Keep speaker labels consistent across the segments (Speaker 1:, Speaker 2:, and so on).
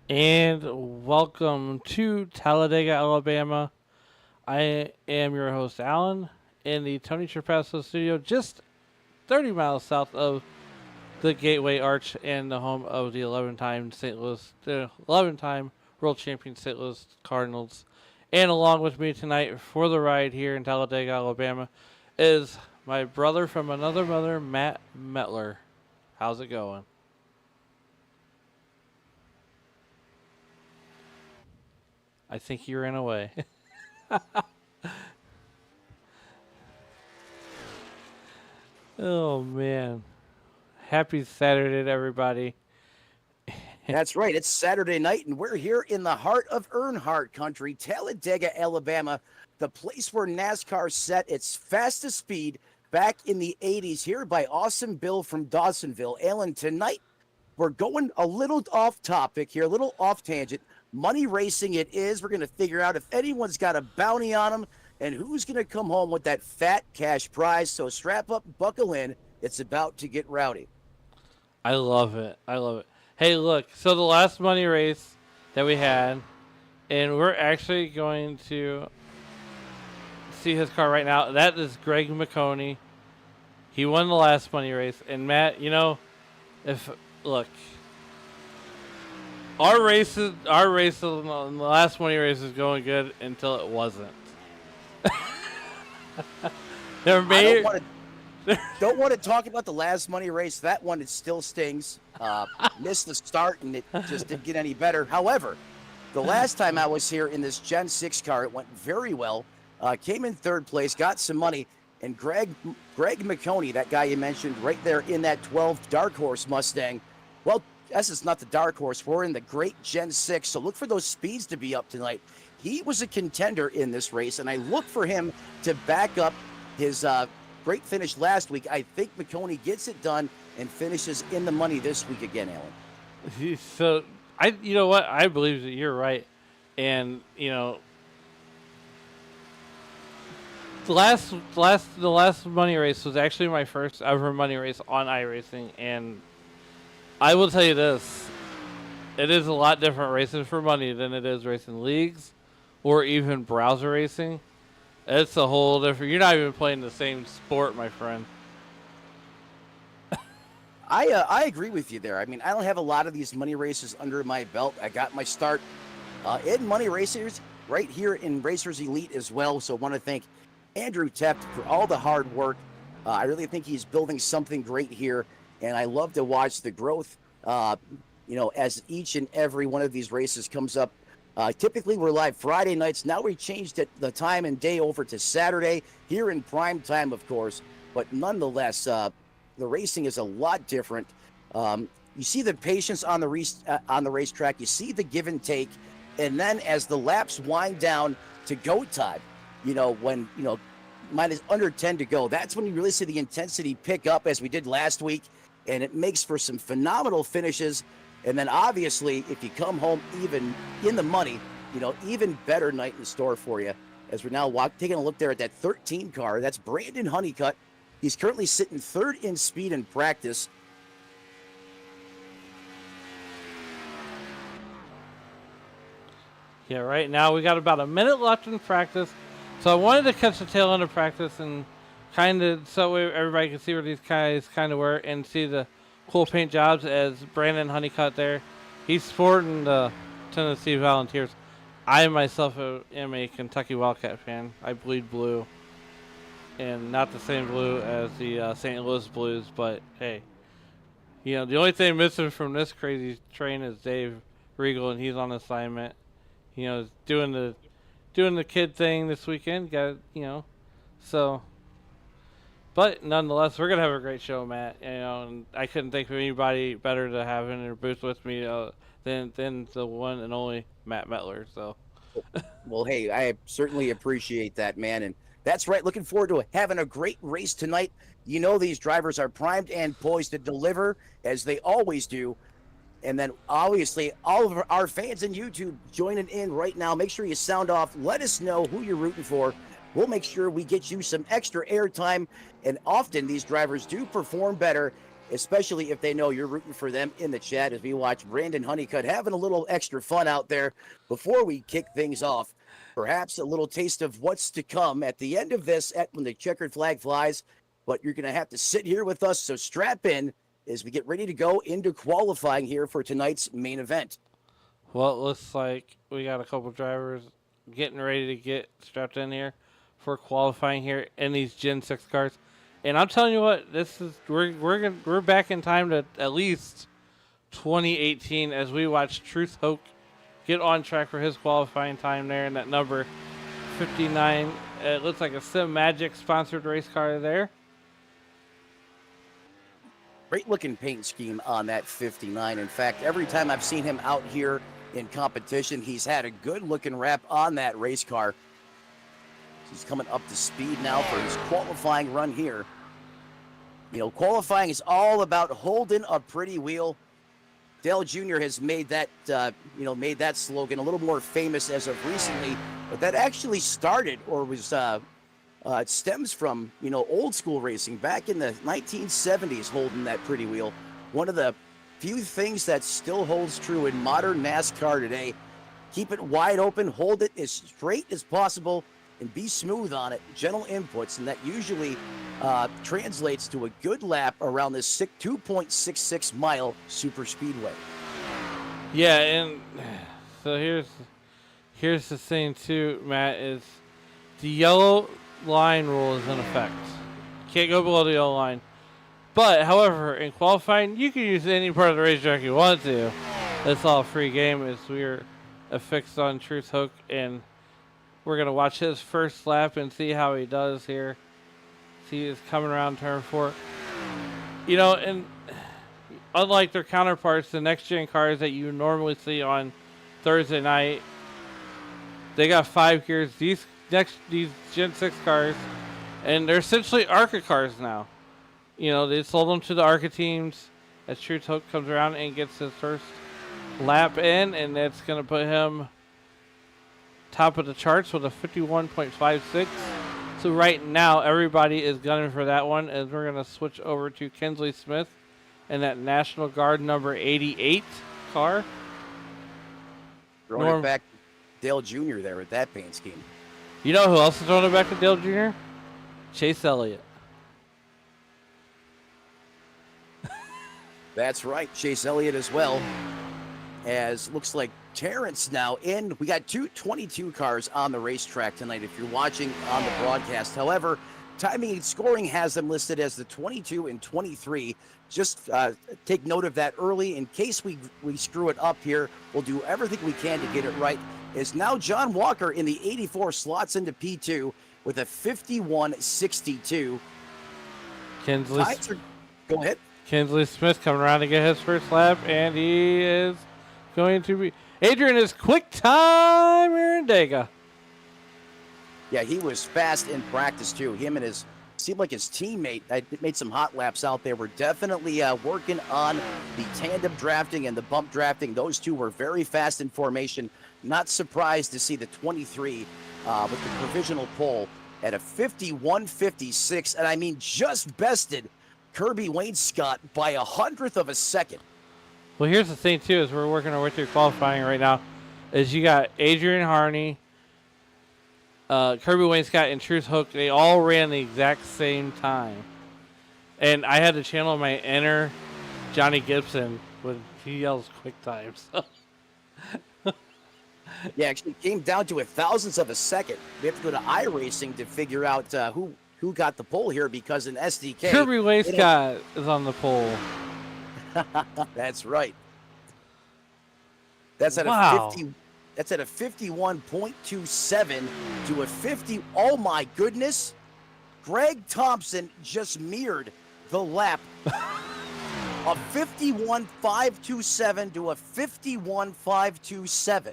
Speaker 1: And welcome to Talladega, Alabama. I am your host, Alan, in the Tony Trapasso studio, just 30 miles south of the Gateway Arch and the home of the 11-time world champion St. Louis Cardinals. And along with me tonight for the ride here in Talladega, Alabama, is my brother from another mother, Matt Metler. How's it going? I think you ran away. Oh man. Happy Saturday to everybody.
Speaker 2: That's right. It's Saturday night, and we're here in the heart of Earnhardt country, Talladega, Alabama, the place where NASCAR set its fastest speed back in the 80s, here by Awesome Bill from Dawsonville. Alan, tonight we're going a little off topic here, a little off tangent. Money racing it is. We're going to figure out if anyone's got a bounty on them and who's going to come home with that fat cash prize. So strap up, buckle in. It's about to get rowdy.
Speaker 1: I love it. I love it. Hey, look. So the last money race that we had, and we're actually going to see his car right now. That is Greg McConey. He won the last money race. And Matt, if look, our race in the last money race was going good until it wasn't. There
Speaker 2: I don't
Speaker 1: may
Speaker 2: want don't want to talk about the last money race. That one, it still stings. Missed the start, and it just didn't get any better. However, the last time I was here in this Gen 6 car, it went very well. Came in third place, got some money, and Greg McConey, that guy you mentioned right there in that 12 Dark Horse Mustang. Well, this is not the Dark Horse. We're in the great Gen 6, so look for those speeds to be up tonight. He was a contender in this race, and I look for him to back up his great finish last week. I think McConey gets it done and finishes in the money this week again, Alan.
Speaker 1: So you know what? I believe that you're right, and the last money race was actually my first ever money race on iRacing, and I will tell you this: it is a lot different racing for money than it is racing leagues or even browser racing. It's a whole different. You're not even playing the same sport, my friend.
Speaker 2: I agree with you there. I mean, I don't have a lot of these money races under my belt. I got my start in money racers right here in Racers Elite as well. So I want to thank Andrew Teft for all the hard work. I really think he's building something great here, and I love to watch the growth. As each and every one of these races comes up. Typically, we're live Friday nights. Now we changed the time and day over to Saturday here in prime time, of course. But nonetheless, the racing is a lot different. You see the patience on the racetrack. You see the give and take, and then as the laps wind down to go time, when minus under 10 to go, that's when you really see the intensity pick up as we did last week, and it makes for some phenomenal finishes. And then obviously, if you come home even in the money, even better night in store for you. As we're now taking a look there at that 13 car, that's Brandon Honeycutt. He's currently sitting third in speed in practice.
Speaker 1: Yeah, right now we got about a minute left in practice, so I wanted to catch the tail end of practice and kind of so everybody can see where these guys kind of were and see the cool paint jobs as Brandon Honeycutt there. He's sporting the Tennessee Volunteers. I myself am a Kentucky Wildcat fan. I bleed blue, and not the same blue as the St. Louis Blues, but hey, the only thing missing from this crazy train is Dave Regal, and he's on assignment. Doing the kid thing this weekend. So. But nonetheless, we're gonna have a great show, Matt. And I couldn't think of anybody better to have in their booth with me than the one and only Matt Metler. So,
Speaker 2: Well, hey, I certainly appreciate that, man. And that's right. Looking forward to having a great race tonight. These drivers are primed and poised to deliver as they always do. And then obviously all of our fans in YouTube joining in right now. Make sure you sound off. Let us know who you're rooting for. We'll make sure we get you some extra airtime. And often these drivers do perform better especially if they know you're rooting for them in the chat as we watch Brandon Honeycutt having a little extra fun out there before we kick things off. Perhaps a little taste of what's to come at the end of this when the checkered flag flies, but you're going to have to sit here with us, so strap in as we get ready to go into qualifying here for tonight's main event.
Speaker 1: Well, it looks like we got a couple drivers getting ready to get strapped in here for qualifying here in these Gen 6 cars. And I'm telling you what, this is we're back in time to at least 2018 as we watch Truth Hoke get on track for his qualifying time there in that number 59. It looks like a Sim Magic sponsored race car there.
Speaker 2: Great looking paint scheme on that 59. In fact, every time I've seen him out here in competition, he's had a good looking wrap on that race car. He's coming up to speed now for his qualifying run here. You know, qualifying is all about holding a pretty wheel. Dale Jr. has made that, made that slogan a little more famous as of recently, but that actually started or was, it stems from, old school racing back in the 1970s, holding that pretty wheel. One of the few things that still holds true in modern NASCAR today. Keep it wide open, hold it as straight as possible, and be smooth on it. Gentle inputs, and that usually translates to a good lap around this 2.66 mile super speedway.
Speaker 1: Yeah, and so here's the thing too, Matt, is the yellow line rule is in effect. Can't go below the yellow line. But however, in qualifying, you can use any part of the racetrack you want to. It's all free game as we're affixed on Truth Hook, and we're going to watch his first lap and see how he does here. See, he's coming around turn 4. And unlike their counterparts, the next-gen cars that you normally see on Thursday night, they got 5 gears. These Gen 6 cars, and they're essentially ARCA cars now. They sold them to the ARCA teams as Truth Hook comes around and gets his first lap in, and that's going to put him top of the charts with a 51.56. So right now, everybody is gunning for that one, as we're going to switch over to Kinsley Smith and that National Guard number 88 car.
Speaker 2: Throwing it back to Dale Jr. there with that paint scheme.
Speaker 1: You know who else is throwing it back to Dale Jr.? Chase Elliott.
Speaker 2: That's right, Chase Elliott as well. As looks like Terrence now in. We got 22 cars on the racetrack tonight if you're watching on the broadcast. However, timing and scoring has them listed as the 22 and 23. Just take note of that early in case we screw it up here. We'll do everything we can to get it right. Is now John Walker in the 84 slots into P2 with a 51.62. Go ahead.
Speaker 1: Kinsley Smith coming around to get his first lap, and he is going to be... Adrian is quick time here in Talladega.
Speaker 2: Yeah, he was fast in practice, too. Him and seemed like his teammate made some hot laps out there. We're definitely working on the tandem drafting and the bump drafting. Those two were very fast in formation. Not surprised to see the 23 with the provisional pole at a 51.56. And I mean, just bested Kirby Wainscott by 100th of a second.
Speaker 1: Well, here's the thing, too, is we're working our way through qualifying right now, is you got Adrian Harney, Kirby Wainscott, and Truth Hook. They all ran the exact same time. And I had to channel my inner Johnny Gibson when he yells quick times.
Speaker 2: Yeah, actually it came down to a thousandth of a second. We have to go to iRacing to figure out who got the pole here, because in SDK...
Speaker 1: Kirby Wainscott is on the pole.
Speaker 2: That's right. That's at
Speaker 1: wow.
Speaker 2: a 50. That's at a 51.27 to a 50. Oh my goodness! Greg Thompson just mirrored the lap. A 51.527 to a 51.527.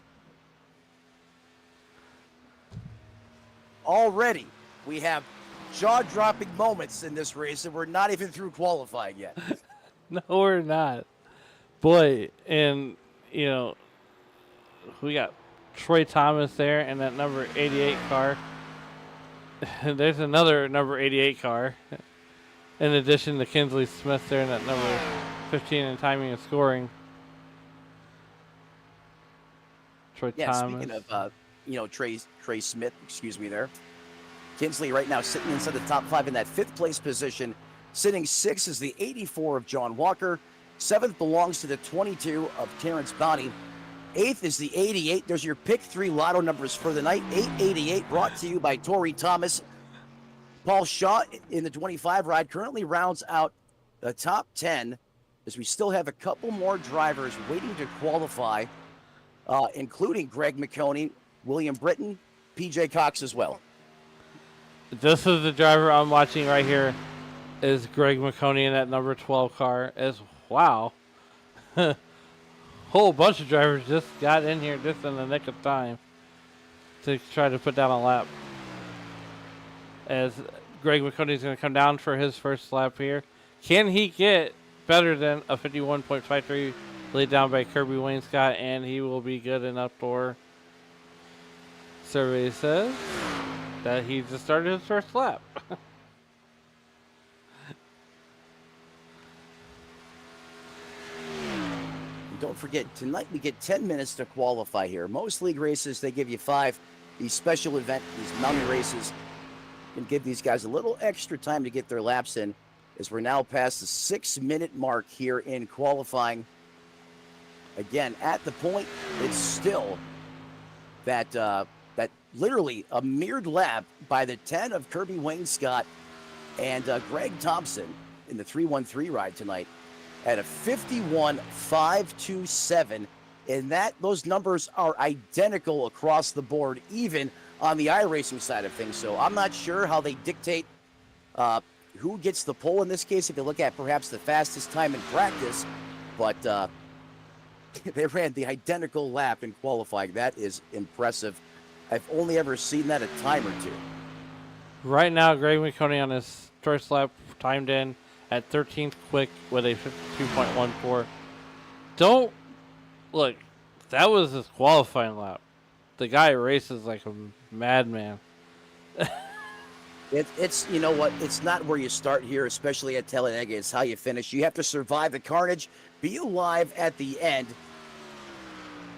Speaker 2: Already, we have jaw-dropping moments in this race, and we're not even through qualifying yet.
Speaker 1: No, we're not. Boy, and, we got Troy Thomas there and that number 88 car. There's another number 88 car. in addition to Kinsley Smith there in that number 15 in timing and scoring. Troy Thomas.
Speaker 2: Speaking of, Trey Smith, excuse me there. Kinsley right now sitting inside the top 5 in that 5th place position. Sitting 6th is the 84 of John Walker. 7th belongs to the 22 of Terrence Bonney. 8th is the 88. There's your pick 3 lotto numbers for the night. 888 brought to you by Torrey Thomas. Paul Shaw in the 25 ride currently rounds out the top 10 as we still have a couple more drivers waiting to qualify, including Greg McConey, William Britton, PJ Cox as well.
Speaker 1: This is the driver I'm watching right here is Greg McConey in that number 12 car. Wow. Whole bunch of drivers just got in here just in the nick of time to try to put down a lap. As Greg McConey is going to come down for his first lap here. Can he get better than a 51.53 laid down by Kirby Wainscott? And he will be good enough for, survey says, that he just started his first lap.
Speaker 2: Don't forget, tonight we get 10 minutes to qualify here. Most league races, they give you 5. These special event, these mountain races, can give these guys a little extra time to get their laps in, as we're now past the 6-minute mark here in qualifying. Again, at the point, it's still that literally a mirrored lap by the 10 of Kirby Wainscott and Greg Thompson in the 313 ride tonight at a 51.527, and those numbers are identical across the board, even on the iRacing side of things. So I'm not sure how they dictate who gets the pole in this case, if you look at perhaps the fastest time in practice, but they ran the identical lap in qualifying. That is impressive. I've only ever seen that a time or two.
Speaker 1: Right now, Greg McConey on his first lap timed in at 13th quick with a 52.14. Don't look, that was his qualifying lap. The guy races like a madman.
Speaker 2: It's you know what? It's not where you start here, especially at Talladega. It's how you finish. You have to survive the carnage, be alive at the end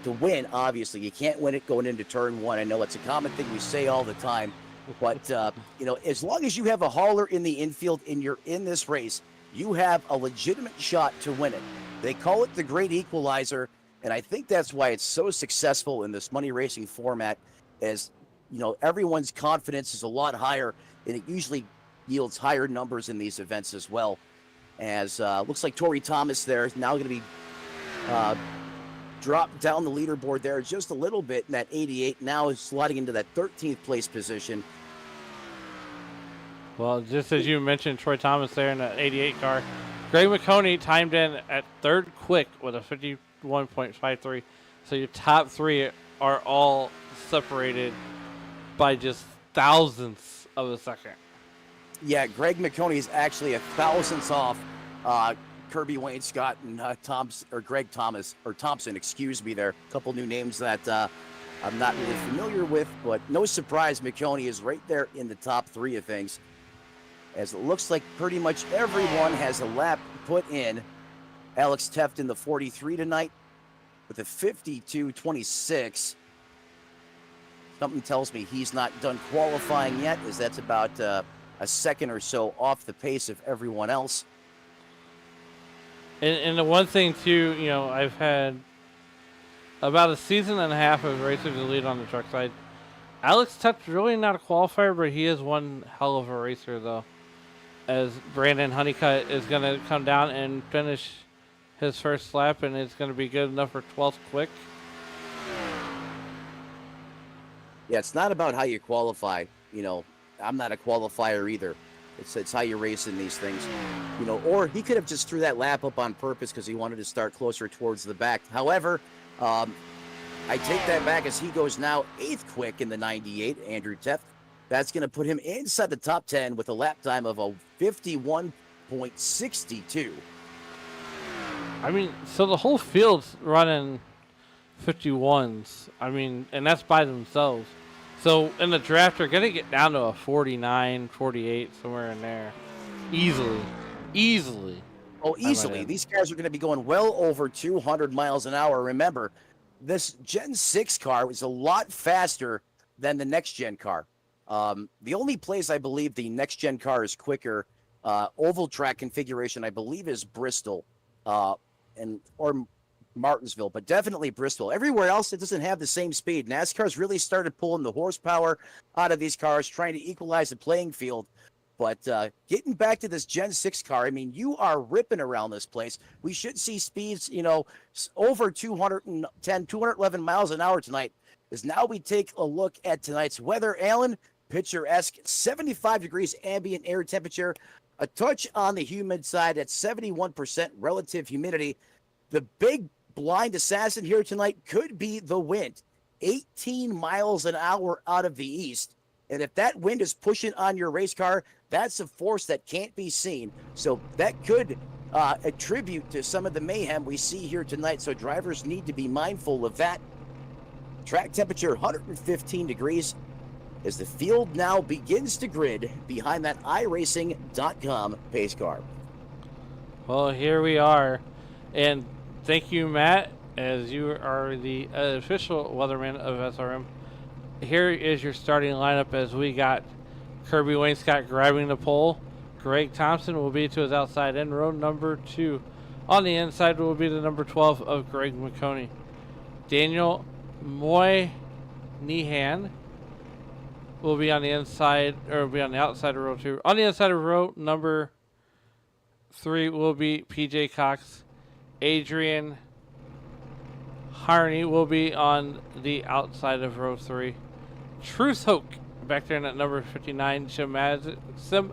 Speaker 2: to win. Obviously, you can't win it going into turn 1. I know it's a common thing we say all the time. But, as long as you have a hauler in the infield and you're in this race, you have a legitimate shot to win it. They call it the great equalizer, and I think that's why it's so successful in this money racing format, as, everyone's confidence is a lot higher, and it usually yields higher numbers in these events as well. As looks like Torrey Thomas there is now going to be dropped down the leaderboard there just a little bit, and that 88 now is sliding into that 13th place position.
Speaker 1: Well, just as you mentioned, Troy Thomas there in that 88 car. Greg McConey timed in at 3rd quick with a 51.53. So your top 3 are all separated by just thousandths of a second.
Speaker 2: Yeah, Greg McConey is actually a thousandths off Kirby Wainscott and Greg Thompson, excuse me there. A couple new names that I'm not really familiar with, but no surprise McConey is right there in the top 3 of things, as it looks like pretty much everyone has a lap put in. Alex Teft in the 43 tonight with a 52.26. Something tells me he's not done qualifying yet, as that's about a second or so off the pace of everyone else.
Speaker 1: And the one thing, too, I've had about a season and a half of Racers Elite on the truck side. Alex Tep's really not a qualifier, but he is one hell of a racer, though. As Brandon Honeycutt is going to come down and finish his first lap, and it's going to be good enough for 12th quick.
Speaker 2: Yeah, it's not about how you qualify. I'm not a qualifier either. It's how you race in these things. Or he could have just threw that lap up on purpose because he wanted to start closer towards the back. However, I take that back, as he goes now 8th quick in the 98, Andrew Teft. That's going to put him inside the top 10 with a lap time of a 51.62.
Speaker 1: So the whole field's running 51s. And that's by themselves. So in the draft, they're going to get down to a 49, 48, somewhere in there. Easily. Easily.
Speaker 2: Oh, easily. These cars are going to be going well over 200 miles an hour. Remember, this Gen 6 car is a lot faster than the next gen car. The only place I believe the next gen car is quicker, oval track configuration, I believe, is Bristol or Martinsville, but definitely Bristol. Everywhere else, it doesn't have the same speed. NASCAR's really started pulling the horsepower out of these cars, trying to equalize the playing field. But getting back to this Gen 6 car, I mean, you are ripping around this place. We should see speeds, over 210, 211 miles an hour tonight. As now we take a look at tonight's weather. Alan, picturesque, 75 degrees ambient air temperature, a touch on the humid side at 71% relative humidity. The big blind assassin here tonight could be the wind, 18 miles an hour out of the east. And if that wind is pushing on your race car, that's a force that can't be seen. So that could attribute to some of the mayhem we see here tonight. So drivers need to be mindful of that. Track temperature 115 degrees as the field now begins to grid behind that iRacing.com pace car.
Speaker 1: Well, here we are. And thank you, Matt, as you are the official weatherman of SRM. Here is your starting lineup as we got Kirby Wainscott grabbing the pole. Greg Thompson will be to his outside end, row number 2. On the inside will be the number 12 of Greg McConey. Daniel Moynihan will be on the inside, or will be on the outside of row 2. On the inside of row number 3 will be PJ Cox. Adrian Harney will be on the outside of row 3. Truth Hoke back there in at number 59. Sim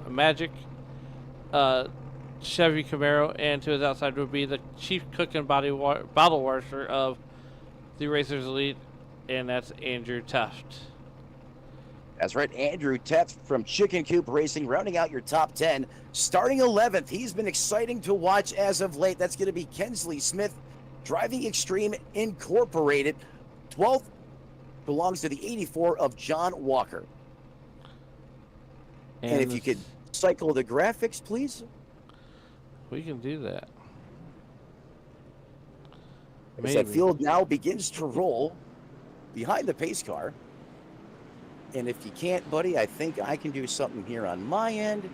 Speaker 1: Magic, Chevy Camaro, and to his outside would be the chief cook and bottle washer of the Racers Elite, and that's Andrew Teft.
Speaker 2: That's right, Andrew Teft from Chicken Coop Racing, rounding out your top 10. Starting 11th, he's been exciting to watch as of late. That's going to be Kensley Smith, Driving Extreme Incorporated. 12th belongs to the 84 of John Walker. And if you could cycle the graphics, please.
Speaker 1: We can do that.
Speaker 2: As that field now begins to roll behind the pace car. And if you can't, buddy, I think I can do something here on my end.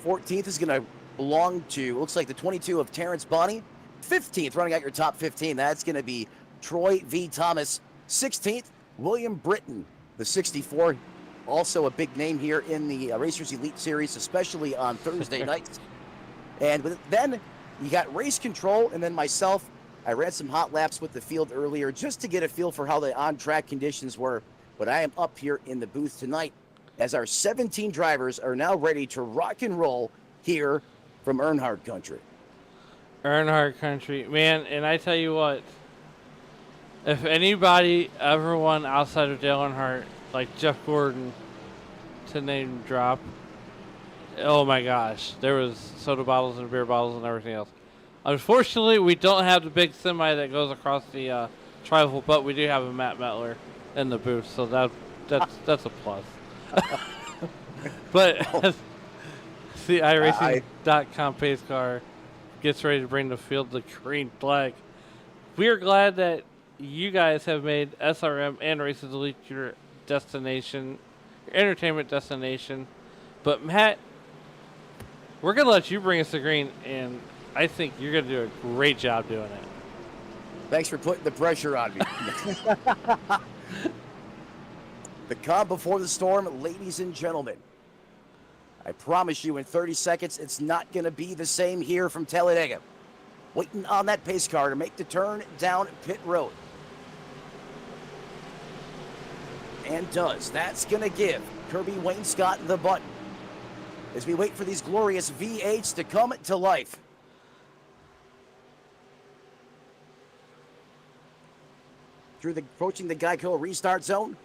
Speaker 2: 14th is going to belong to, looks like the 22 of Terrence Bonney. 15th, running out your top 15, that's going to be Troy V. Thomas. 16th, William Britton, the 64. Also a big name here in the Racers Elite Series, especially on Thursday nights. And then you got race control, and then myself. I ran some hot laps with the field earlier just to get a feel for how the on-track conditions were. But I am up here in the booth tonight as our 17 drivers are now ready to rock and roll here from Earnhardt Country.
Speaker 1: Earnhardt Country. Man, and I tell you what, if anybody ever won outside of Dale Earnhardt, like Jeff Gordon, to name drop, oh my gosh, there was soda bottles and beer bottles and everything else. Unfortunately, we don't have the big semi that goes across the tribal, but we do have a Matt Mettler in the booth, so that's a plus. But the iRacing.com pace car gets ready to bring the field the green flag. We are glad that you guys have made SRM and Racers Elite your destination, your entertainment destination. But Matt, we're gonna let you bring us the green, and I think you're going to do a great job doing it.
Speaker 2: Thanks for putting the pressure on me. The calm before the storm, ladies and gentlemen. I promise you in 30 seconds, it's not going to be the same here from Talladega. Waiting on that pace car to make the turn down pit road. And does. That's going to give Kirby Wainscott the button as we wait for these glorious V8s to come to life. Approaching the Geico restart zone.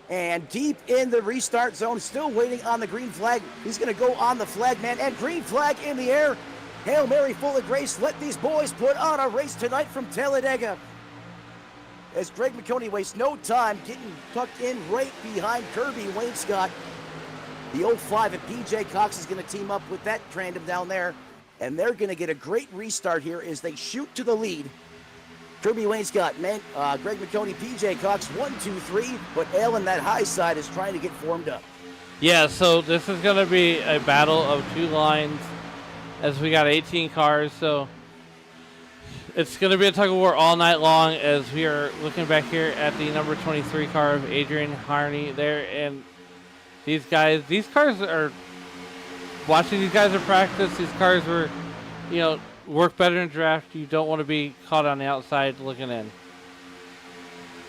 Speaker 2: And deep in the restart zone, still waiting on the green flag. He's going to go on the flag, man. And green flag in the air. Hail Mary full of grace. Let these boys put on a race tonight from Talladega. as Greg McConey wastes no time getting tucked in right behind Kirby Wainscott. The 05 and PJ Cox is going to team up with that tandem down there, and they're going to get a great restart here as they shoot to the lead. Kirby Wainscott, Greg McConey, PJ Cox, 1, 2, 3, but Alan, that high side, is trying to get formed up.
Speaker 1: Yeah, so this is going to be a battle of two lines as we got 18 cars, so it's going to be a tug of war all night long as we are looking back here at the number 23 car of Adrian Harney there. And these cars are, watching these guys in practice, these cars were, work better in draft. You don't want to be caught on the outside looking in.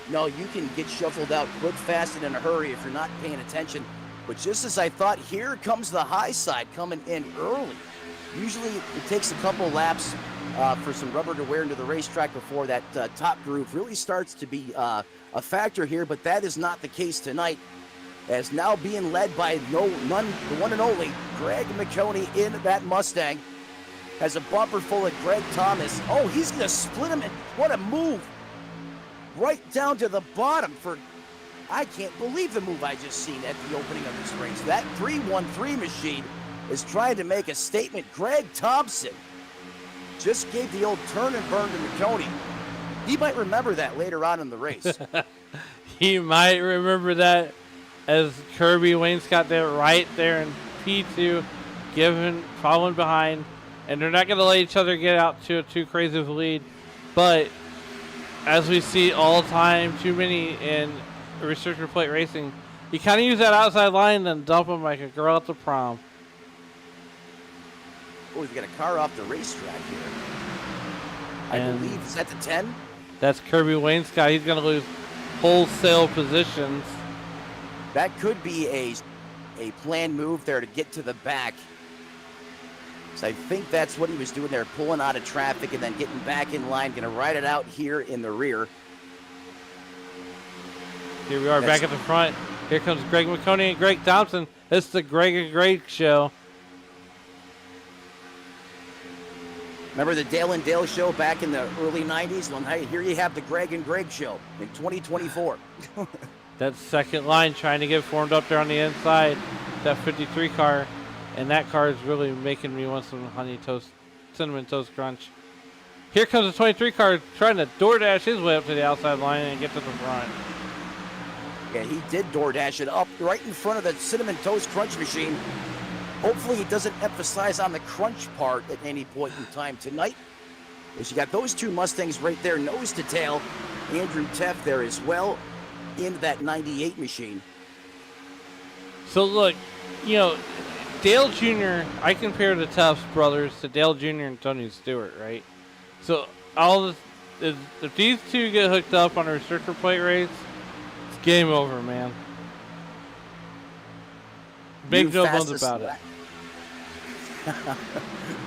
Speaker 2: No, you can get shuffled out quick, fast, and in a hurry if you're not paying attention. But just as I thought, here comes the high side coming in early. Usually it takes a couple laps for some rubber to wear into the racetrack before that top groove really starts to be a factor here, but that is not the case tonight, as now being led by the one and only Greg McConey in that Mustang. Has a bumper full of Greg Thomas. Oh, he's going to split him, and what a move. Right down to the bottom for, I can't believe the move I just seen at the opening of this race. That 313 machine is trying to make a statement. Greg Thompson just gave the old turn and burn to McConey. He might remember that later on in the race.
Speaker 1: He might remember that as Kirby Wainscott there right there in P2, following behind. And they're not going to let each other get out to a too crazy of a lead. But as we see all the time, too many in restrictor plate racing, you kind of use that outside line and then dump them like a girl at the prom.
Speaker 2: Oh, we've got a car off the racetrack here. I believe, is that the 10?
Speaker 1: That's Kirby Wainscott. He's going to lose wholesale positions.
Speaker 2: That could be a planned move there to get to the back. So I think that's what he was doing there, pulling out of traffic and then getting back in line, going to ride it out here in the rear.
Speaker 1: Here we are back at the front. Here comes Greg McConey and Greg Thompson. It's the Greg and Greg show.
Speaker 2: Remember the Dale and Dale show back in the early 90s? Well, here you have the Greg and Greg show in 2024.
Speaker 1: That second line trying to get formed up there on the inside. That 53 car. And that car is really making me want some cinnamon toast crunch. Here comes the 23 car trying to DoorDash his way up to the outside line and get to the front.
Speaker 2: Yeah, he did DoorDash it up right in front of the cinnamon toast crunch machine. Hopefully he doesn't emphasize on the crunch part at any point in time tonight. As you got those two Mustangs right there, nose to tail. Andrew Teff there as well in that 98 machine.
Speaker 1: So look, Dale Jr., I compare the Tufts brothers to Dale Jr. and Tony Stewart, right? So if these two get hooked up on a restrictor plate race, it's game over, man. Big no bones about it.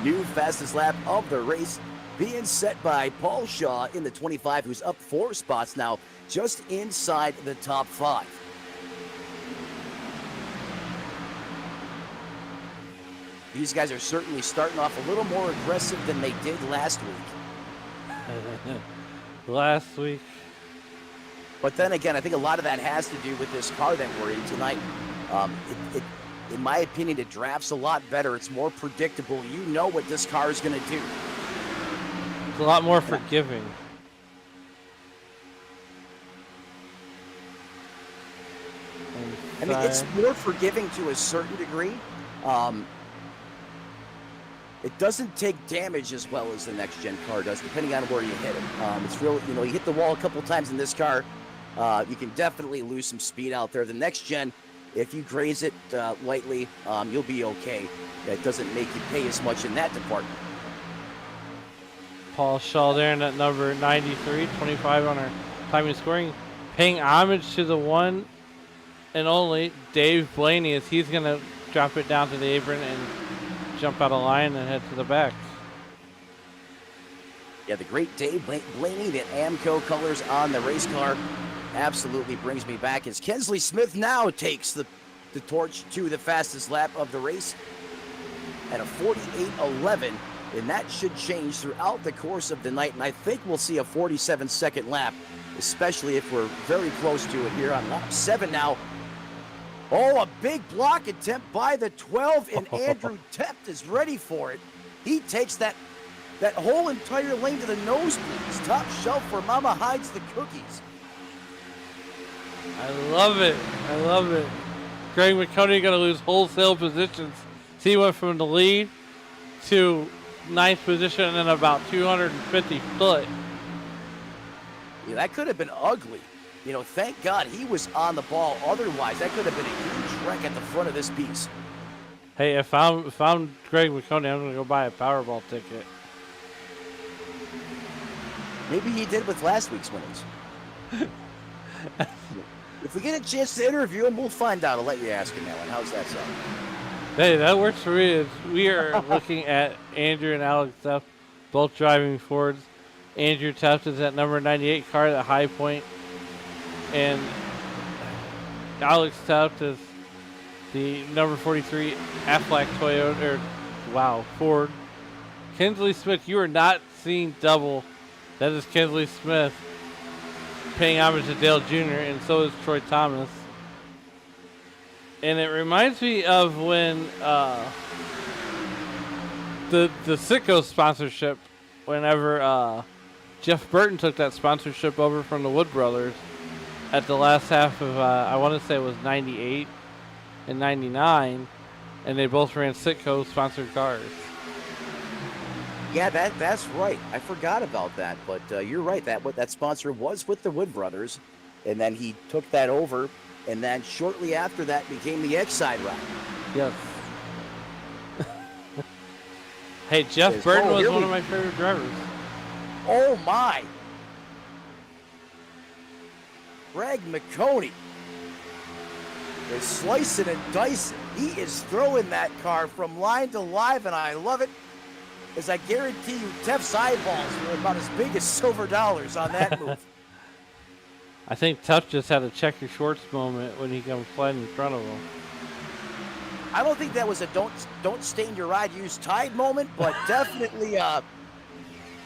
Speaker 2: New fastest lap of the race being set by Paul Shaw in the 25, who's up 4 spots now, just inside the top 5. These guys are certainly starting off a little more aggressive than they did last week. But then again, I think a lot of that has to do with this car that we're in tonight. In my opinion, it drafts a lot better. It's more predictable. You know what this car is going to do.
Speaker 1: It's a lot more forgiving.
Speaker 2: I mean, it's more forgiving to a certain degree. It doesn't take damage as well as the next gen car does, depending on where you hit it. It's real, you hit the wall a couple times in this car, you can definitely lose some speed out there. The next gen, if you graze it lightly, you'll be okay. That doesn't make you pay as much in that department.
Speaker 1: Paul Shaw there in that number 93, 25 on our timing scoring, paying homage to the one and only Dave Blaney, as he's going to drop it down to the apron and jump out of line and head to the back.
Speaker 2: Yeah, the great Dave Blaney, the Amco colors on the race car, absolutely brings me back as Kensley Smith now takes the torch to the fastest lap of the race at a 48.11, and that should change throughout the course of the night, and I think we'll see a 47-second lap especially if we're very close to it here on lap 7 now. Oh, a big block attempt by the 12, and Andrew Teft is ready for it. He takes that whole entire lane to the nosebleeds. Top shelf where Mama hides the cookies.
Speaker 1: I love it. I love it. Greg McConaughey going to lose wholesale positions. So he went from the lead to 9th position in about 250 foot.
Speaker 2: Yeah, that could have been ugly. You know, thank God he was on the ball. Otherwise, that could have been a huge wreck at the front of this piece.
Speaker 1: Hey, if I'm Greg McConaughey, I'm going to go buy a Powerball ticket.
Speaker 2: Maybe he did with last week's winnings. If we get a chance to interview him, we'll find out. I'll let you ask him that one. How's that sound?
Speaker 1: Hey, that works for me. We are looking at Andrew and Alex Teft, both driving Fords. Andrew Teft is at number 98 car at High Point, and Alex Teft is the number 43 Aflac Toyota, Ford. Kinsley Smith, you are not seeing double. That is Kinsley Smith paying homage to Dale Jr., and so is Troy Thomas. And it reminds me of when the Sitco sponsorship, whenever Jeff Burton took that sponsorship over from the Wood Brothers at the last half of, I want to say it was 98 and 99, and they both ran Sitco sponsored cars.
Speaker 2: Yeah, that's right. I forgot about that, but you're right. That sponsor was with the Wood Brothers, and then he took that over, and then shortly after that became the Exide route.
Speaker 1: Yes. Hey, Jeff Burton was one of my favorite drivers.
Speaker 2: Oh my! Greg McConaughey is slicing and dicing. He is throwing that car from line to line, and I love it. As I guarantee you, Teft's eyeballs were about as big as silver dollars on that move.
Speaker 1: I think Teft just had a check your shorts moment when he comes flying in front of him.
Speaker 2: I don't think that was a don't stain your ride, use Tide moment, but definitely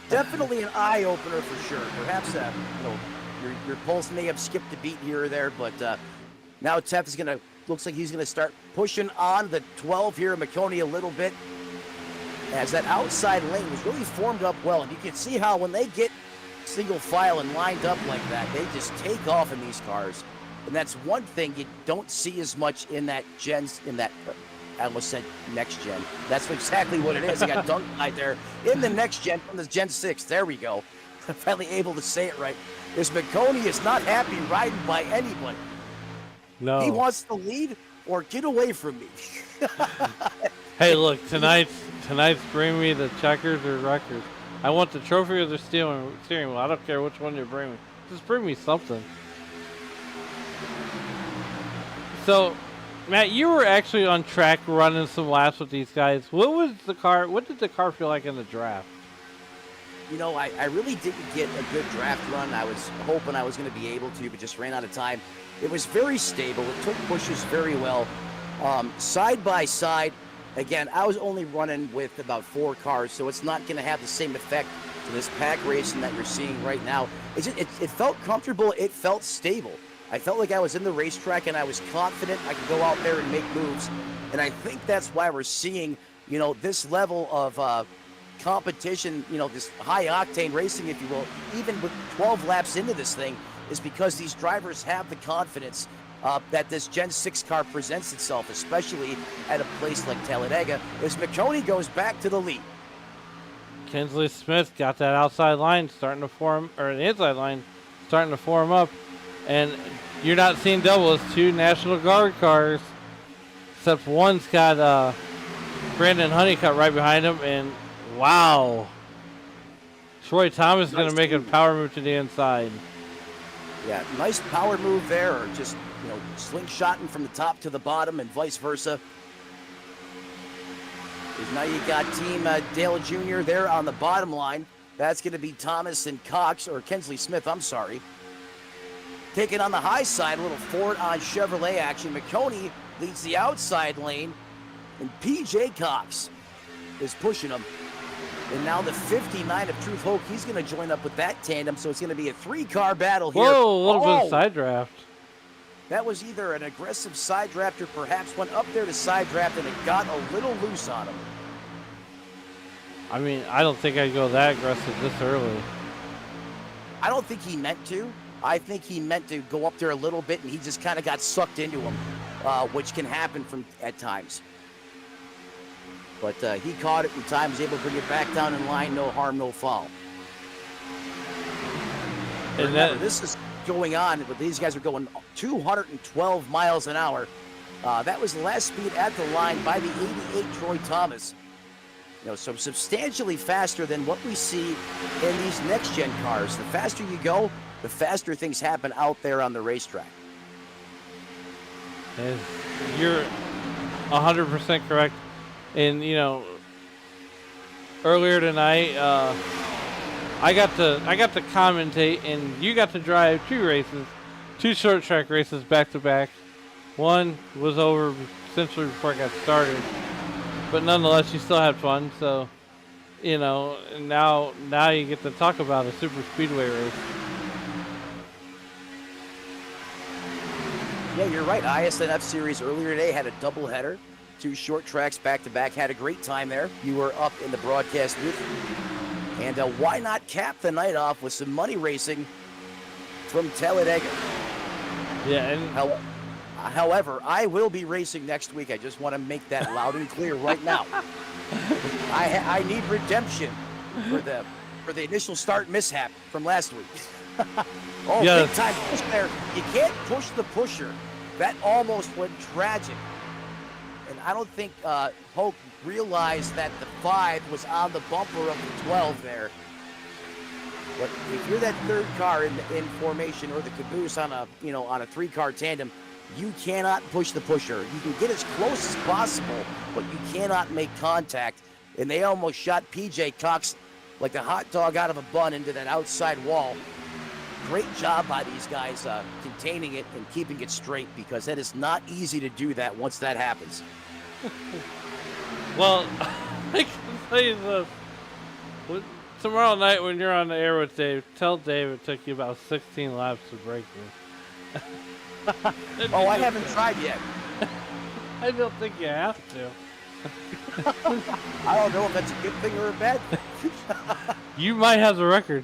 Speaker 2: definitely an eye opener for sure. Perhaps your pulse may have skipped a beat here or there, but now Teft is looks like he's gonna start pushing on the 12 here, McConaughey a little bit, as that outside lane was really formed up well, and you can see how when they get single file and lined up like that, they just take off in these cars. And that's one thing you don't see as much in that I almost said next gen. That's exactly what it is. I got dunked right there. In the next gen, from the Gen 6. There we go. I'm finally able to say it right. This McConaughey is not happy riding by anybody.
Speaker 1: No.
Speaker 2: He wants to lead or get away from me.
Speaker 1: Hey, look, tonight's bring me the checkers or wreckers. I want the trophy or the steering wheel. I don't care which one you bring me. Just bring me something. So, Matt, you were actually on track running some laps with these guys. What did the car feel like in the draft?
Speaker 2: You know, I really didn't get a good draft run. I was hoping I was going to be able to, but just ran out of time. It was very stable. It took pushes very well. Side by side, again, I was only running with about 4 cars, so it's not going to have the same effect to this pack racing that you're seeing right now. It felt comfortable. It felt stable. I felt like I was in the racetrack, and I was confident I could go out there and make moves. And I think that's why we're seeing, this level of competition, this high-octane racing, if you will, even with 12 laps into this thing, is because these drivers have the confidence that this Gen 6 car presents itself, especially at a place like Talladega, as McConaughey goes back to the lead.
Speaker 1: Kinsley Smith got that outside line starting to form, or the inside line starting to form up, and you're not seeing double. It's 2 National Guard cars, except one's got Brandon Honeycutt right behind him, and wow. Troy Thomas is going to make a power move to the inside.
Speaker 2: Yeah, nice power move there, or just, slingshotting from the top to the bottom and vice versa. Because now you got Team Dale Jr. there on the bottom line. That's going to be Thomas and Cox, or Kinsley Smith, I'm sorry. Taking on the high side, a little Ford on Chevrolet action. McConaughey leads the outside lane, and P.J. Cox is pushing him. And now the 59 of Truth Hoke, he's going to join up with that tandem. So it's going to be a 3-car battle here.
Speaker 1: Whoa, a little bit of side draft.
Speaker 2: That was either an aggressive side draft or perhaps went up there to side draft and it got a little loose on him.
Speaker 1: I mean, I don't think I'd go that aggressive this early.
Speaker 2: I don't think he meant to. I think he meant to go up there a little bit and he just kind of got sucked into him, which can happen at times. But he caught it in time, was able to bring it back down in line, no harm, no foul. And remember, this is going on, but these guys are going 212 miles an hour. That was the last speed at the line by the 88 Troy Thomas. So substantially faster than what we see in these next-gen cars. The faster you go, the faster things happen out there on the racetrack.
Speaker 1: And you're 100% correct. And, earlier tonight, I got to commentate, and you got to drive 2 short track races back to back. One was over essentially before it got started, but nonetheless, you still had fun. So, now you get to talk about a super speedway race.
Speaker 2: Yeah, you're right. ISNF series earlier today had a doubleheader. 2 short tracks back-to-back. Had a great time there. You were up in the broadcast booth. And why not cap the night off with some money racing from Talladega?
Speaker 1: Yeah, and
Speaker 2: however, I will be racing next week. I just want to make that loud and clear right now. I need redemption for the initial start mishap from last week.
Speaker 1: Yes.
Speaker 2: Big time push there. You can't push the pusher. That almost went tragic. And I don't think Hoke realized that the 5 was on the bumper of the 12 there. But if you're that third car in formation or the caboose on a 3-car tandem, you cannot push the pusher. You can get as close as possible, but you cannot make contact. And they almost shot PJ Cox like a hot dog out of a bun into that outside wall. Great job by these guys containing it and keeping it straight, because that is not easy to do that once that happens.
Speaker 1: Well, I can tell you this. Tomorrow night when you're on the air with Dave, tell Dave it took you about 16 laps to break me.
Speaker 2: I haven't tried yet.
Speaker 1: I don't think you have to.
Speaker 2: I don't know if that's a good thing or a bad thing.
Speaker 1: You might have the record.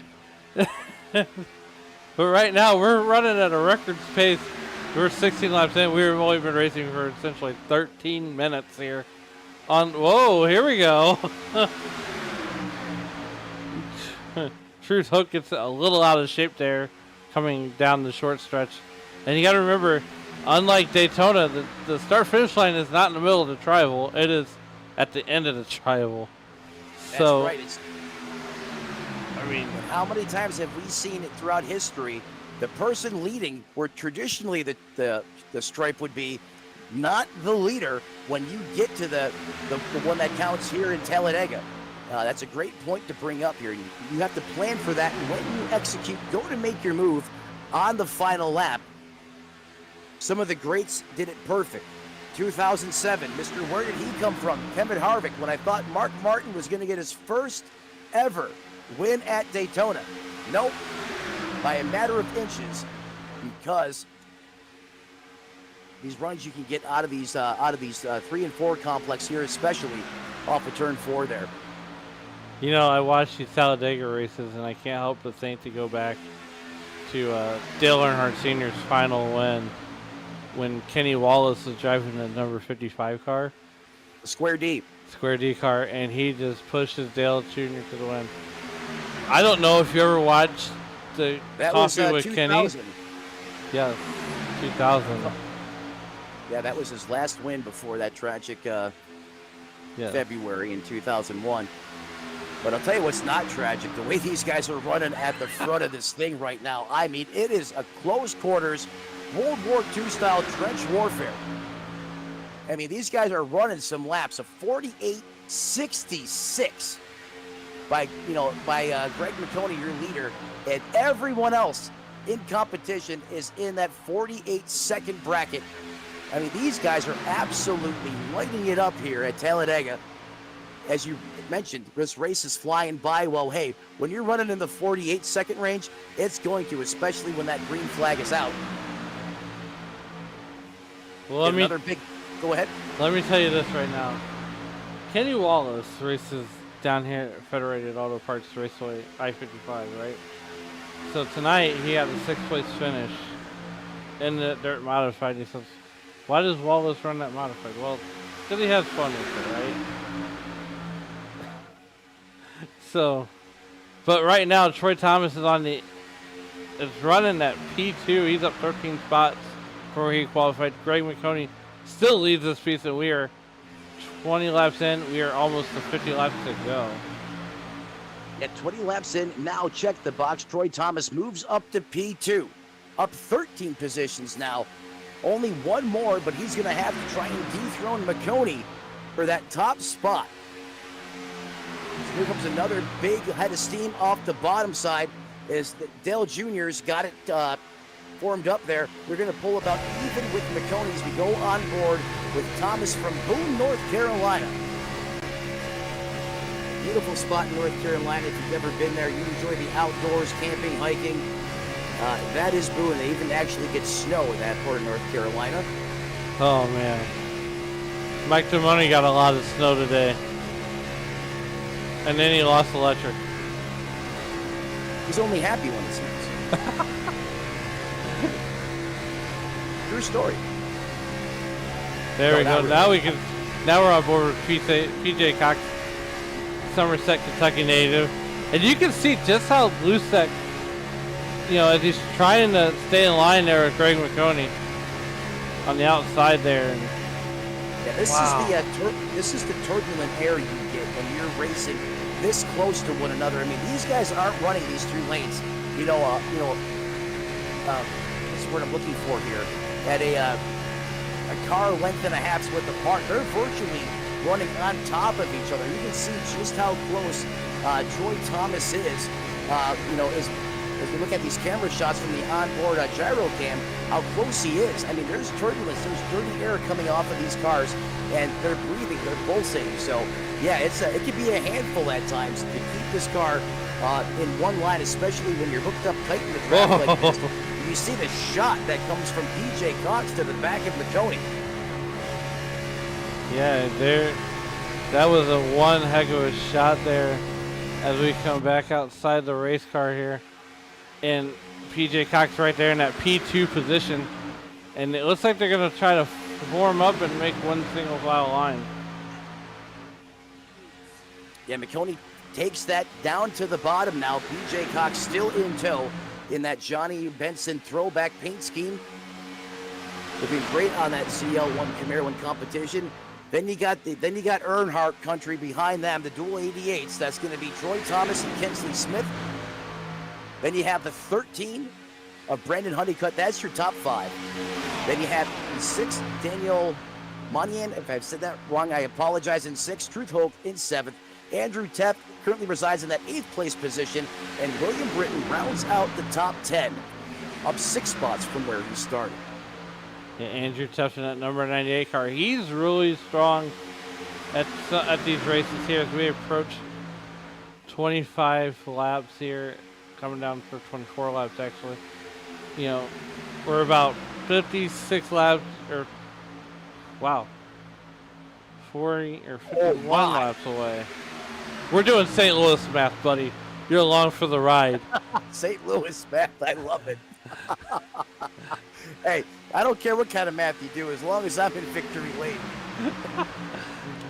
Speaker 1: But right now, we're running at a record pace. We're 16 laps in. We've only been racing for essentially 13 minutes here. Whoa, here we go. Truth Hook gets a little out of shape there, coming down the short stretch. And you got to remember, unlike Daytona, the start-finish line is not in the middle of the tri-oval. It is at the end of the tri-oval.
Speaker 2: That's right. How many times have we seen it throughout history? The person leading, where traditionally the stripe would be, not the leader when you get to the one that counts here in Talladega. That's a great point to bring up here. You have to plan for that, and when you execute, go to make your move on the final lap. Some of the greats did it perfect. 2007, Mr. Where did he come from? Kevin Harvick, when I thought Mark Martin was going to get his first ever win at Daytona. Nope, by a matter of inches, because these runs you can get out of these 3 and 4 complex here, especially off of turn 4 there.
Speaker 1: I watched these Talladega races, and I can't help but think to go back to Dale Earnhardt Sr.'s final win when Kenny Wallace was driving the number 55 car.
Speaker 2: The Square D
Speaker 1: car, and he just pushes Dale Jr. to the win. I don't know if you ever watched the Coffee with 2000. Kenny. Yeah, 2000.
Speaker 2: Yeah, that was his last win before that tragic February in 2001. But I'll tell you what's not tragic, the way these guys are running at the front of this thing right now. I mean, it is a close quarters, World War II style trench warfare. I mean, these guys are running some laps of 48.66 by Greg McConey, your leader, and everyone else in competition is in that 48-second bracket. I mean, these guys are absolutely lighting it up here at Talladega. as you mentioned, this race is flying by. Well, hey, when you're running in the 48-second range, it's going to, especially when that green flag is out.
Speaker 1: Well,
Speaker 2: Go ahead.
Speaker 1: Let me tell you this right now. Kenny Wallace races down here at Federated Auto Parts Raceway, I-55, right? So tonight he had a 6th place finish in the dirt modified. He says, why does Wallace run that modified? Well, because he has fun with it, right? So, but right now Troy Thomas is running that P2. He's up 13 spots before he qualified. Greg McConey still leads this piece, and we are 20 laps in. We are almost to 50 laps to go.
Speaker 2: At 20 laps in, now check the box. Troy Thomas moves up to P2, up 13 positions now. Only one more, but he's going to have to try and dethrone McConey for that top spot. So here comes another big head of steam off the bottom side as Dale Jr.'s got it formed up there. We're going to pull about even with McConey as we go on board with Thomas from Boone, North Carolina. Beautiful spot in North Carolina. If you've never been there, you enjoy the outdoors, camping, hiking. That is Boone. They even actually get snow in that part of North Carolina.
Speaker 1: Oh, man. Mike Demoni got a lot of snow today. And then he lost electric.
Speaker 2: He's only happy when it snows. True story.
Speaker 1: There we go.
Speaker 2: Really.
Speaker 1: Now we're on board with PJ Cox, Somerset, Kentucky native. And you can see just how loose that, as he's trying to stay in line there with Greg McConey on the outside there. And
Speaker 2: yeah, this is the turbulent air you get when you're racing this close to one another. I mean, these guys aren't running these 2 lanes. This is what I'm looking for here. At a car length and a half's width apart, they're virtually running on top of each other. You can see just how close Troy Thomas is. As we look at these camera shots from the onboard gyro cam, how close he is. I mean, there's turbulence, there's dirty air coming off of these cars, and they're breathing, they're pulsating. So, yeah, it can be a handful at times to keep this car in one line, especially when you're hooked up tight in the track like this. You see the shot that comes from PJ Cox to the back of McConey.
Speaker 1: yeah, that was a one heck of a shot there as we come back outside the race car here. And PJ Cox right there in that P2 position. And it looks like they're going to try to form up and make one single file line.
Speaker 2: Yeah, McConey takes that down to the bottom now. PJ Cox still in tow in that Johnny Benson throwback paint scheme. Looking great on that CL1 Camaro in competition. Then you got Earnhardt country behind them, the dual 88s. That's going to be Troy Thomas and Kensley Smith. Then you have the 13 of Brandon Honeycutt. That's your top 5. Then you have in 6, Daniel Munian. If I've said that wrong, I apologize. In 6, Truth Hope in 7th. Andrew Tepp currently resides in that 8th place position. And William Britton rounds out the top 10, up 6 spots from where he started.
Speaker 1: Yeah, Andrew Tepp in that number 98 car. He's really strong at these races here as we approach 25 laps here. Coming down for 24 laps, actually. We're about 56 laps, 40 or 51 laps away. We're doing St. Louis math, buddy. You're along for the ride.
Speaker 2: St. Louis math, I love it. Hey, I don't care what kind of math you do, as long as I'm in victory lane.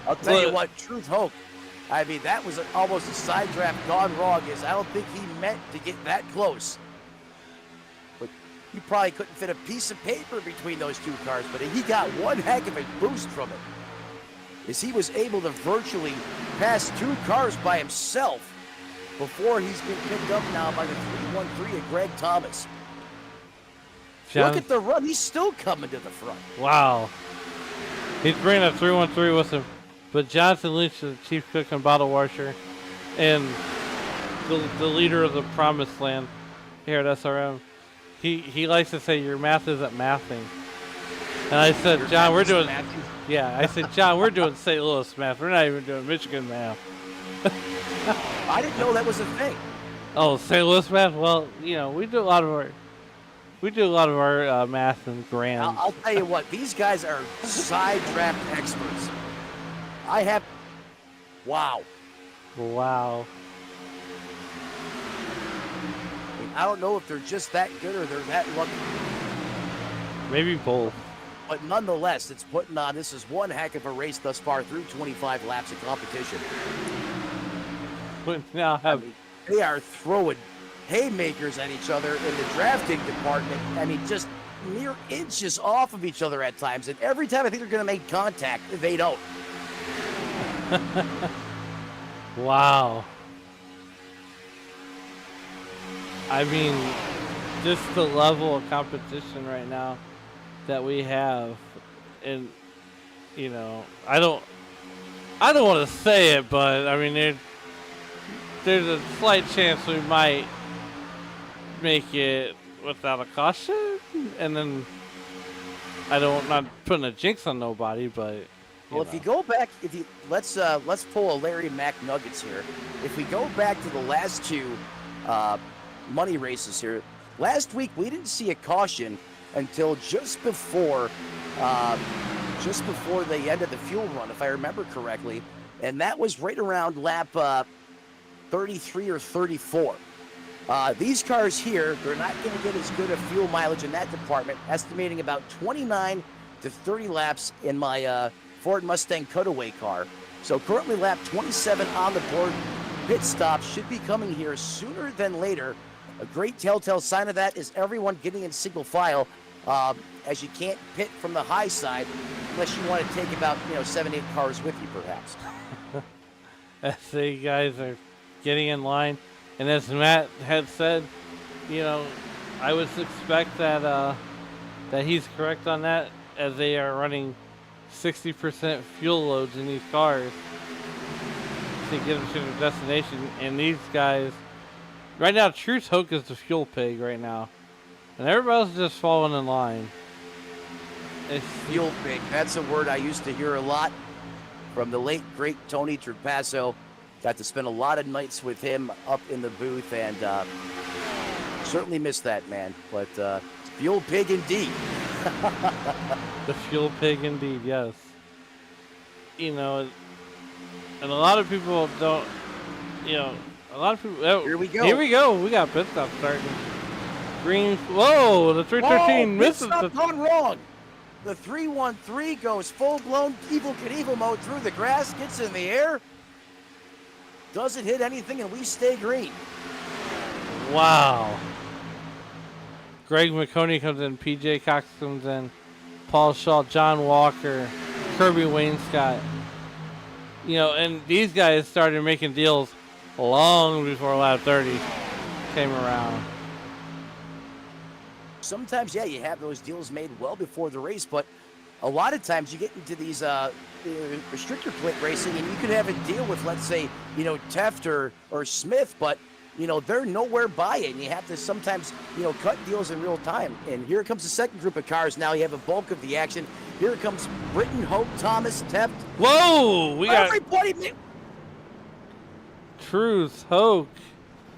Speaker 2: I'll tell you what, Truth Hope. I mean, that was almost a side draft gone wrong. I don't think he meant to get that close. But he probably couldn't fit a piece of paper between those 2 cars, but he got one heck of a boost from it. As he was able to virtually pass 2 cars by himself before he's been picked up now by the 313 of Greg Thomas. Look at the run. He's still coming to the front.
Speaker 1: Wow. He's bringing a 313 with him. But Jonathan Lynch, the chief cook and bottle washer, and the leader of the promised land here at SRM, he likes to say your math isn't mathing. And I said,
Speaker 2: You're
Speaker 1: John, we're
Speaker 2: Texas
Speaker 1: doing.
Speaker 2: Matthews.
Speaker 1: Yeah, I said, John, we're doing St. Louis math. We're not even doing Michigan math.
Speaker 2: I didn't know that was a thing.
Speaker 1: Oh, St. Louis math. Well, you know, we do a lot of our math in grams.
Speaker 2: I'll tell you what, these guys are side draft experts. I have, wow.
Speaker 1: Wow.
Speaker 2: I mean, I don't know if they're just that good or they're that lucky.
Speaker 1: Maybe both.
Speaker 2: But nonetheless, it's putting on. This is one heck of a race thus far through 25 laps of competition.
Speaker 1: We now have.
Speaker 2: They are throwing haymakers at each other in the drafting department. I mean, just mere inches off of each other at times. And every time I think they're going to make contact, they don't.
Speaker 1: Wow. I mean, just the level of competition right now that we have, and you know, I don't want to say it, but I mean, there's a slight chance we might make it without a caution, and then not putting a jinx on nobody, but
Speaker 2: well, if you go back, let's pull a Larry Mack Nuggets here. If we go back to the last two money races here, last week we didn't see a caution until just before the end of the fuel run, if I remember correctly, and that was right around lap 33 or 34. These cars here, they're not going to get as good a fuel mileage in that department, estimating about 29 to 30 laps in my Ford Mustang cutaway car. So currently lap 27 on the board. Pit stop should be coming here sooner than later. A great telltale sign of that is everyone getting in single file, as you can't pit from the high side unless you want to take about 7-8 cars with you, perhaps.
Speaker 1: as the guys are getting in line, and as Matt had said, I would expect that he's correct on that, as they are running 60% fuel loads in these cars to get them to their destination. And these guys, right now, Truce Hoke is the fuel pig right now, and everybody's just falling in line.
Speaker 2: Fuel pig, that's a word I used to hear a lot from the late, great Tony Trapasso. Got to spend a lot of nights with him up in the booth, and certainly missed that, man. But fuel pig indeed.
Speaker 1: The fuel pig indeed, yes. And a lot of people don't, a lot of people. Oh,
Speaker 2: here we go.
Speaker 1: Here we go. We got pit stop starting. Green. Whoa, the 313 misses.
Speaker 2: Pit stop gone wrong. The 313 goes full-blown Evel Knievel mode through the grass, gets in the air, doesn't hit anything, and we stay green.
Speaker 1: Wow. Greg McConey comes in, PJ Cox comes in, Paul Shaw, John Walker, Kirby Wainscott. And these guys started making deals long before lap 30 came around.
Speaker 2: Sometimes, yeah, you have those deals made well before the race, but a lot of times you get into these restrictor plate racing, and you could have a deal with, let's say, Teft or Smith, but they're nowhere by it, and you have to sometimes cut deals in real time. And here comes the second group of cars. Now you have a bulk of the action. Here comes Britton, Hope, Thomas, Teft.
Speaker 1: Whoa, we got
Speaker 2: everybody.
Speaker 1: Truth Hoke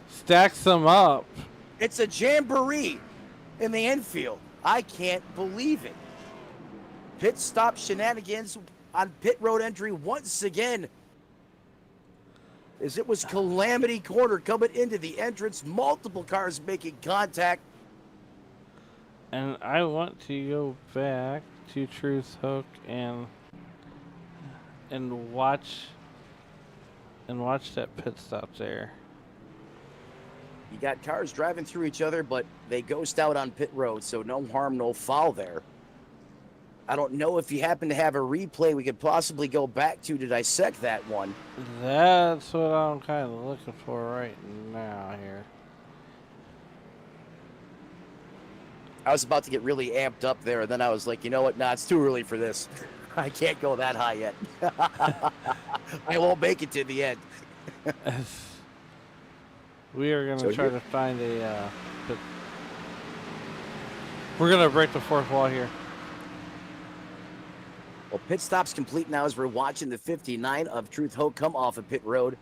Speaker 1: stacks them up.
Speaker 2: It's a jamboree in the infield. I can't believe it. Pit stop shenanigans on pit road entry once again, as it was Calamity Corner coming into the entrance. Multiple cars making contact.
Speaker 1: And I want to go back to Truth Hook and watch that pit stop there.
Speaker 2: You got cars driving through each other, but they ghost out on pit road, so no harm, no foul there. I don't know if you happen to have a replay we could possibly go back to dissect that one.
Speaker 1: That's what I'm kind of looking for right now here.
Speaker 2: I was about to get really amped up there, and then I was like, you know what? Nah, it's too early for this. I can't go that high yet. I won't make it to the end.
Speaker 1: We are going to try to find a... we're going to break the fourth wall here.
Speaker 2: Well, pit stop's complete now as we're watching the 59 of Truth Ho come off of pit road.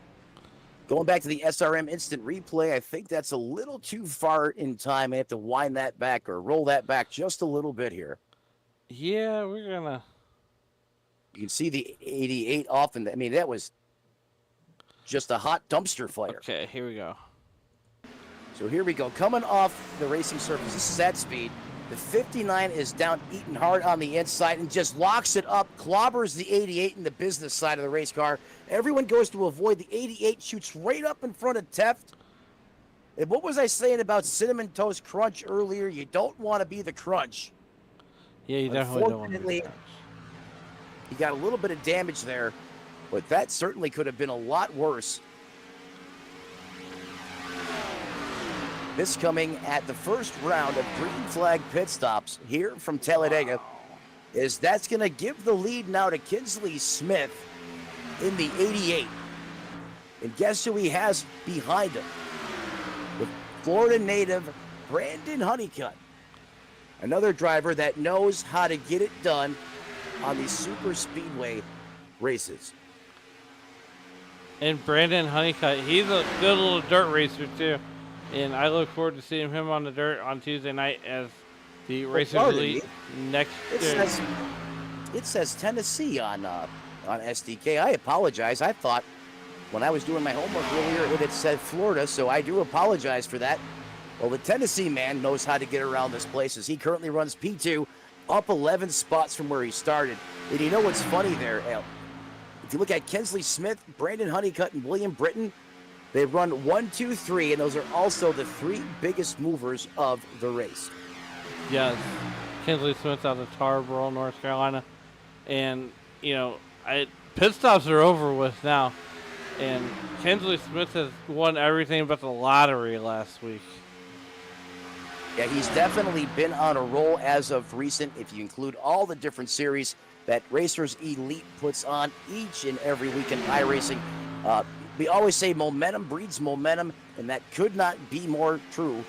Speaker 2: Going back to the SRM instant replay, I think that's a little too far in time. I have to wind that back or roll that back just a little bit here.
Speaker 1: Yeah, we're gonna.
Speaker 2: You can see the 88 off, and I mean, that was just a hot dumpster fire.
Speaker 1: Okay, here we go.
Speaker 2: So here we go. Coming off the racing surface, this is at speed. The 59 is down, eating hard on the inside, and just locks it up, clobbers the 88 in the business side of the race car. Everyone goes to avoid. The 88 shoots right up in front of Teft. And what was I saying about Cinnamon Toast Crunch earlier? You don't want to be the crunch.
Speaker 1: Yeah, you definitely don't want to.
Speaker 2: Unfortunately, he got a little bit of damage there, but that certainly could have been a lot worse. This coming at the first round of green flag pit stops here from Talladega, is that's going to give the lead now to Kinsley Smith in the 88. And guess who he has behind him? The Florida native Brandon Honeycutt. Another driver that knows how to get it done on these super speedway races.
Speaker 1: And Brandon Honeycutt, he's a good little dirt racer too. And I look forward to seeing him on the dirt on Tuesday night as the Racers Elite next year.
Speaker 2: It says Tennessee on SDK. I apologize. I thought when I was doing my homework earlier it had said Florida, so I do apologize for that. Well, the Tennessee man knows how to get around this place as he currently runs P2, up 11 spots from where he started. And you know what's funny there, Al? If you look at Kinsley Smith, Brandon Honeycutt, and William Britton, they run 1, 2, 3, and those are also the 3 biggest movers of the race.
Speaker 1: Yes, Kinsley Smith out of Tarboro, North Carolina. And, you know, pit stops are over with now. And Kinsley Smith has won everything but the lottery last week.
Speaker 2: Yeah, he's definitely been on a roll as of recent, if you include all the different series that Racers Elite puts on each and every week in iRacing. We always say momentum breeds momentum, and that could not be more true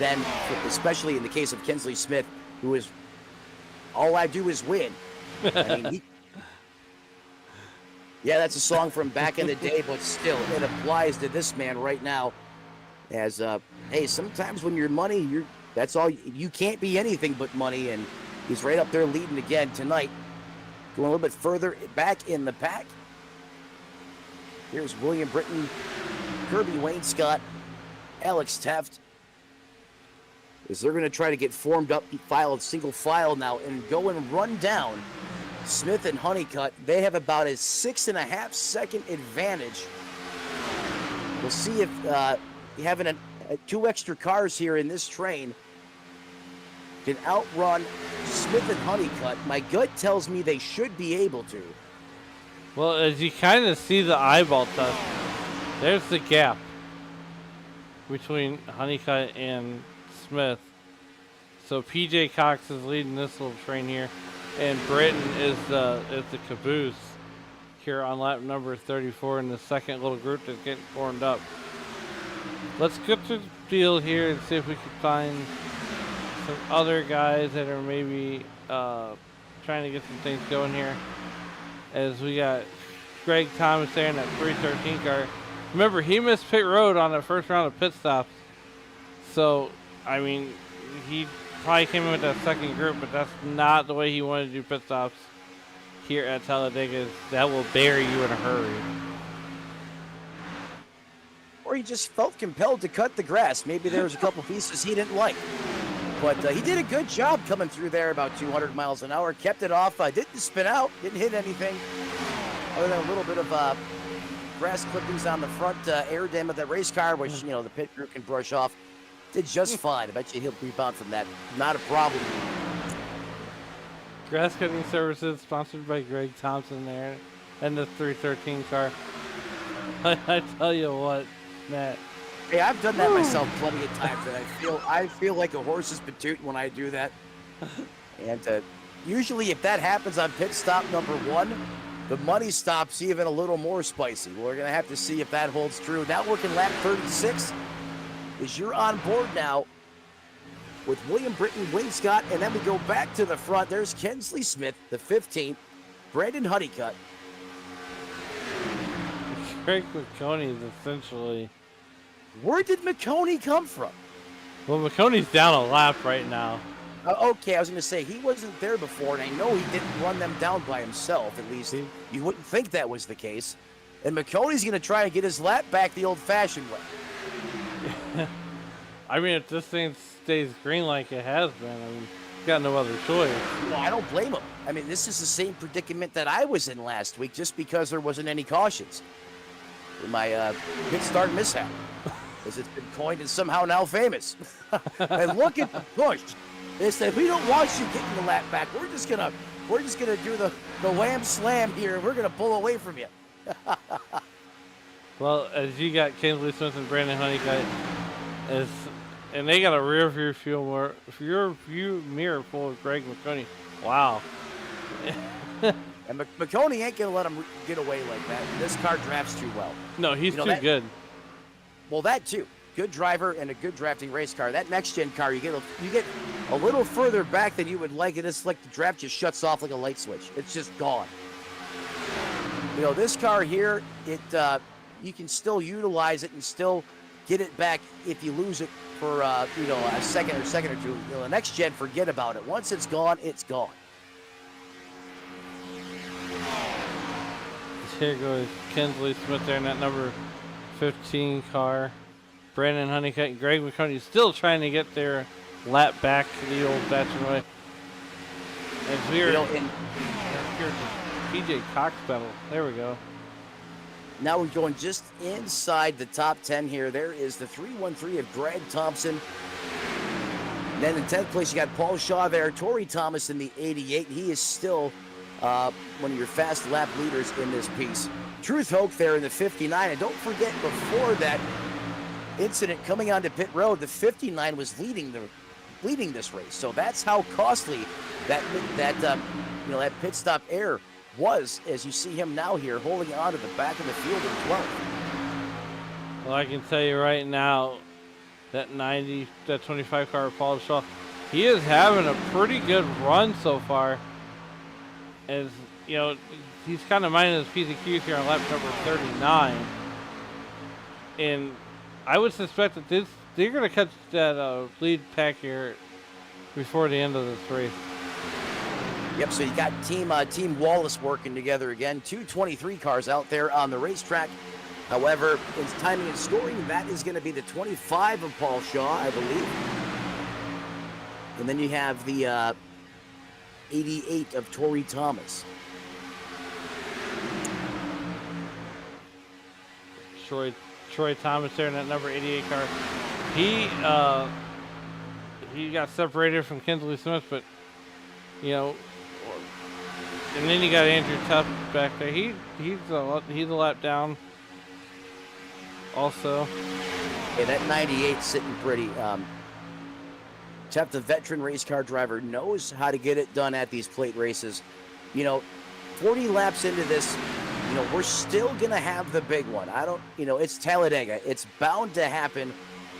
Speaker 2: than, especially in the case of Kinsley Smith, who is, all I do is win. I mean, yeah, that's a song from back in the day, but still, it applies to this man right now. As, hey, sometimes when you're money, that's all, you can't be anything but money, and he's right up there leading again tonight. Going a little bit further back in the pack. Here's William Britton, Kirby Wainscott, Alex Teft. As they're going to try to get formed up, single file now, and go and run down Smith and Honeycutt. They have about a 6.5 second advantage. We'll see if having 2 extra cars here in this train can outrun Smith and Honeycutt. My gut tells me they should be able to.
Speaker 1: Well, as you kind of see the eyeball test, there's the gap between Honeycutt and Smith. So PJ Cox is leading this little train here, and Britton is the caboose here on lap number 34 in the second little group that's getting formed up. Let's get through the field here and see if we can find some other guys that are maybe trying to get some things going here. As we got Greg Thomas there in that 313 car. Remember, he missed pit road on the first round of pit stops. So, I mean, he probably came in with that second group, but that's not the way he wanted to do pit stops here at Talladega. That will bury you in a hurry.
Speaker 2: Or he just felt compelled to cut the grass. Maybe there was a couple pieces he didn't like. But he did a good job coming through there about 200 miles an hour. Kept it off. Didn't spin out. Didn't hit anything. Other than a little bit of grass clippings on the front air dam of that race car, which, you know, the pit crew can brush off. Did just fine. I bet you he'll rebound from that. Not a problem.
Speaker 1: Grass cutting services sponsored by Greg Thompson there and the 313 car. I tell you what, Matt.
Speaker 2: Hey, I've done that myself plenty of times, and I feel like a horse's patoot when I do that. And usually, if that happens on pit stop number 1, the money stops even a little more spicy. We're going to have to see if that holds true. Now working lap 36 is you're on board now with William Britton, Wainscott, and then we go back to the front. There's Kinsley Smith, the 15th. Brandon Honeycutt.
Speaker 1: Greg McConey is essentially.
Speaker 2: Where did McConey come from?
Speaker 1: Well, McConey's down a lap right now.
Speaker 2: Okay, I was going to say, he wasn't there before, and I know he didn't run them down by himself, at least. You wouldn't think that was the case. And McConey's going to try and get his lap back the old-fashioned way.
Speaker 1: I mean, if this thing stays green like it has been, I mean, he's got no other choice.
Speaker 2: Well, I don't blame him. I mean, this is the same predicament that I was in last week, just because there wasn't any cautions. My pit start mishap, as it's been coined and somehow now famous. And look at the push. They said, we don't want you getting the lap back. We're just gonna do the wham slam here. We're gonna pull away from you.
Speaker 1: Well, as you got Kinsley Smith and Brandon Honeycutt, and they got a rear view mirror full of Greg McConey. Wow.
Speaker 2: And McConey ain't gonna let him get away like that. This car drafts too well.
Speaker 1: No, he's too good.
Speaker 2: Well, that too. Good driver and a good drafting race car. That next gen car, you get a little further back than you would like, and it's like the draft just shuts off like a light switch. It's just gone. This car here, you can still utilize it and still get it back if you lose it for a second or two. The next gen, forget about it. Once it's gone, it's gone.
Speaker 1: Here goes Kinsley Smith there in that number 15 car. Brandon Honeycutt and Greg McConey still trying to get their lap back to the old-fashioned way. As we're in PJ Cox battle. There we go.
Speaker 2: Now we're going just inside the top 10 here. There is the 313 of Greg Thompson. And then in 10th place, you got Paul Shaw there. Torrey Thomas in the 88. He is still one of your fast lap leaders in this piece. Truth Hoke there in the 59. And don't forget, before that incident coming onto pit road, the 59 was leading this race. So that's how costly that pit stop air was, as you see him now here holding on to the back of the field in 12th.
Speaker 1: Well, I can tell you right now, that 25 car Paul Shaw, he is having a pretty good run so far. As he's kind of minding his P's and Q's here on lap number 39. And I would suspect that they're going to catch that lead pack here before the end of this race.
Speaker 2: Yep, so you got Team Wallace working together again. 223 cars out there on the racetrack. However, in timing and scoring, that is going to be the 25 of Paul Shaw, I believe. And then you have the 88 of Torrey Thomas.
Speaker 1: Troy Thomas there in that number 88 car. He got separated from Kinsley Smith, but and then you got Andrew Tuff back there. He's a lap down. Also,
Speaker 2: yeah, that 98 sitting pretty. Tuff, the veteran race car driver, knows how to get it done at these plate races. 40 laps into this. We're still going to have the big one. It's Talladega. It's bound to happen.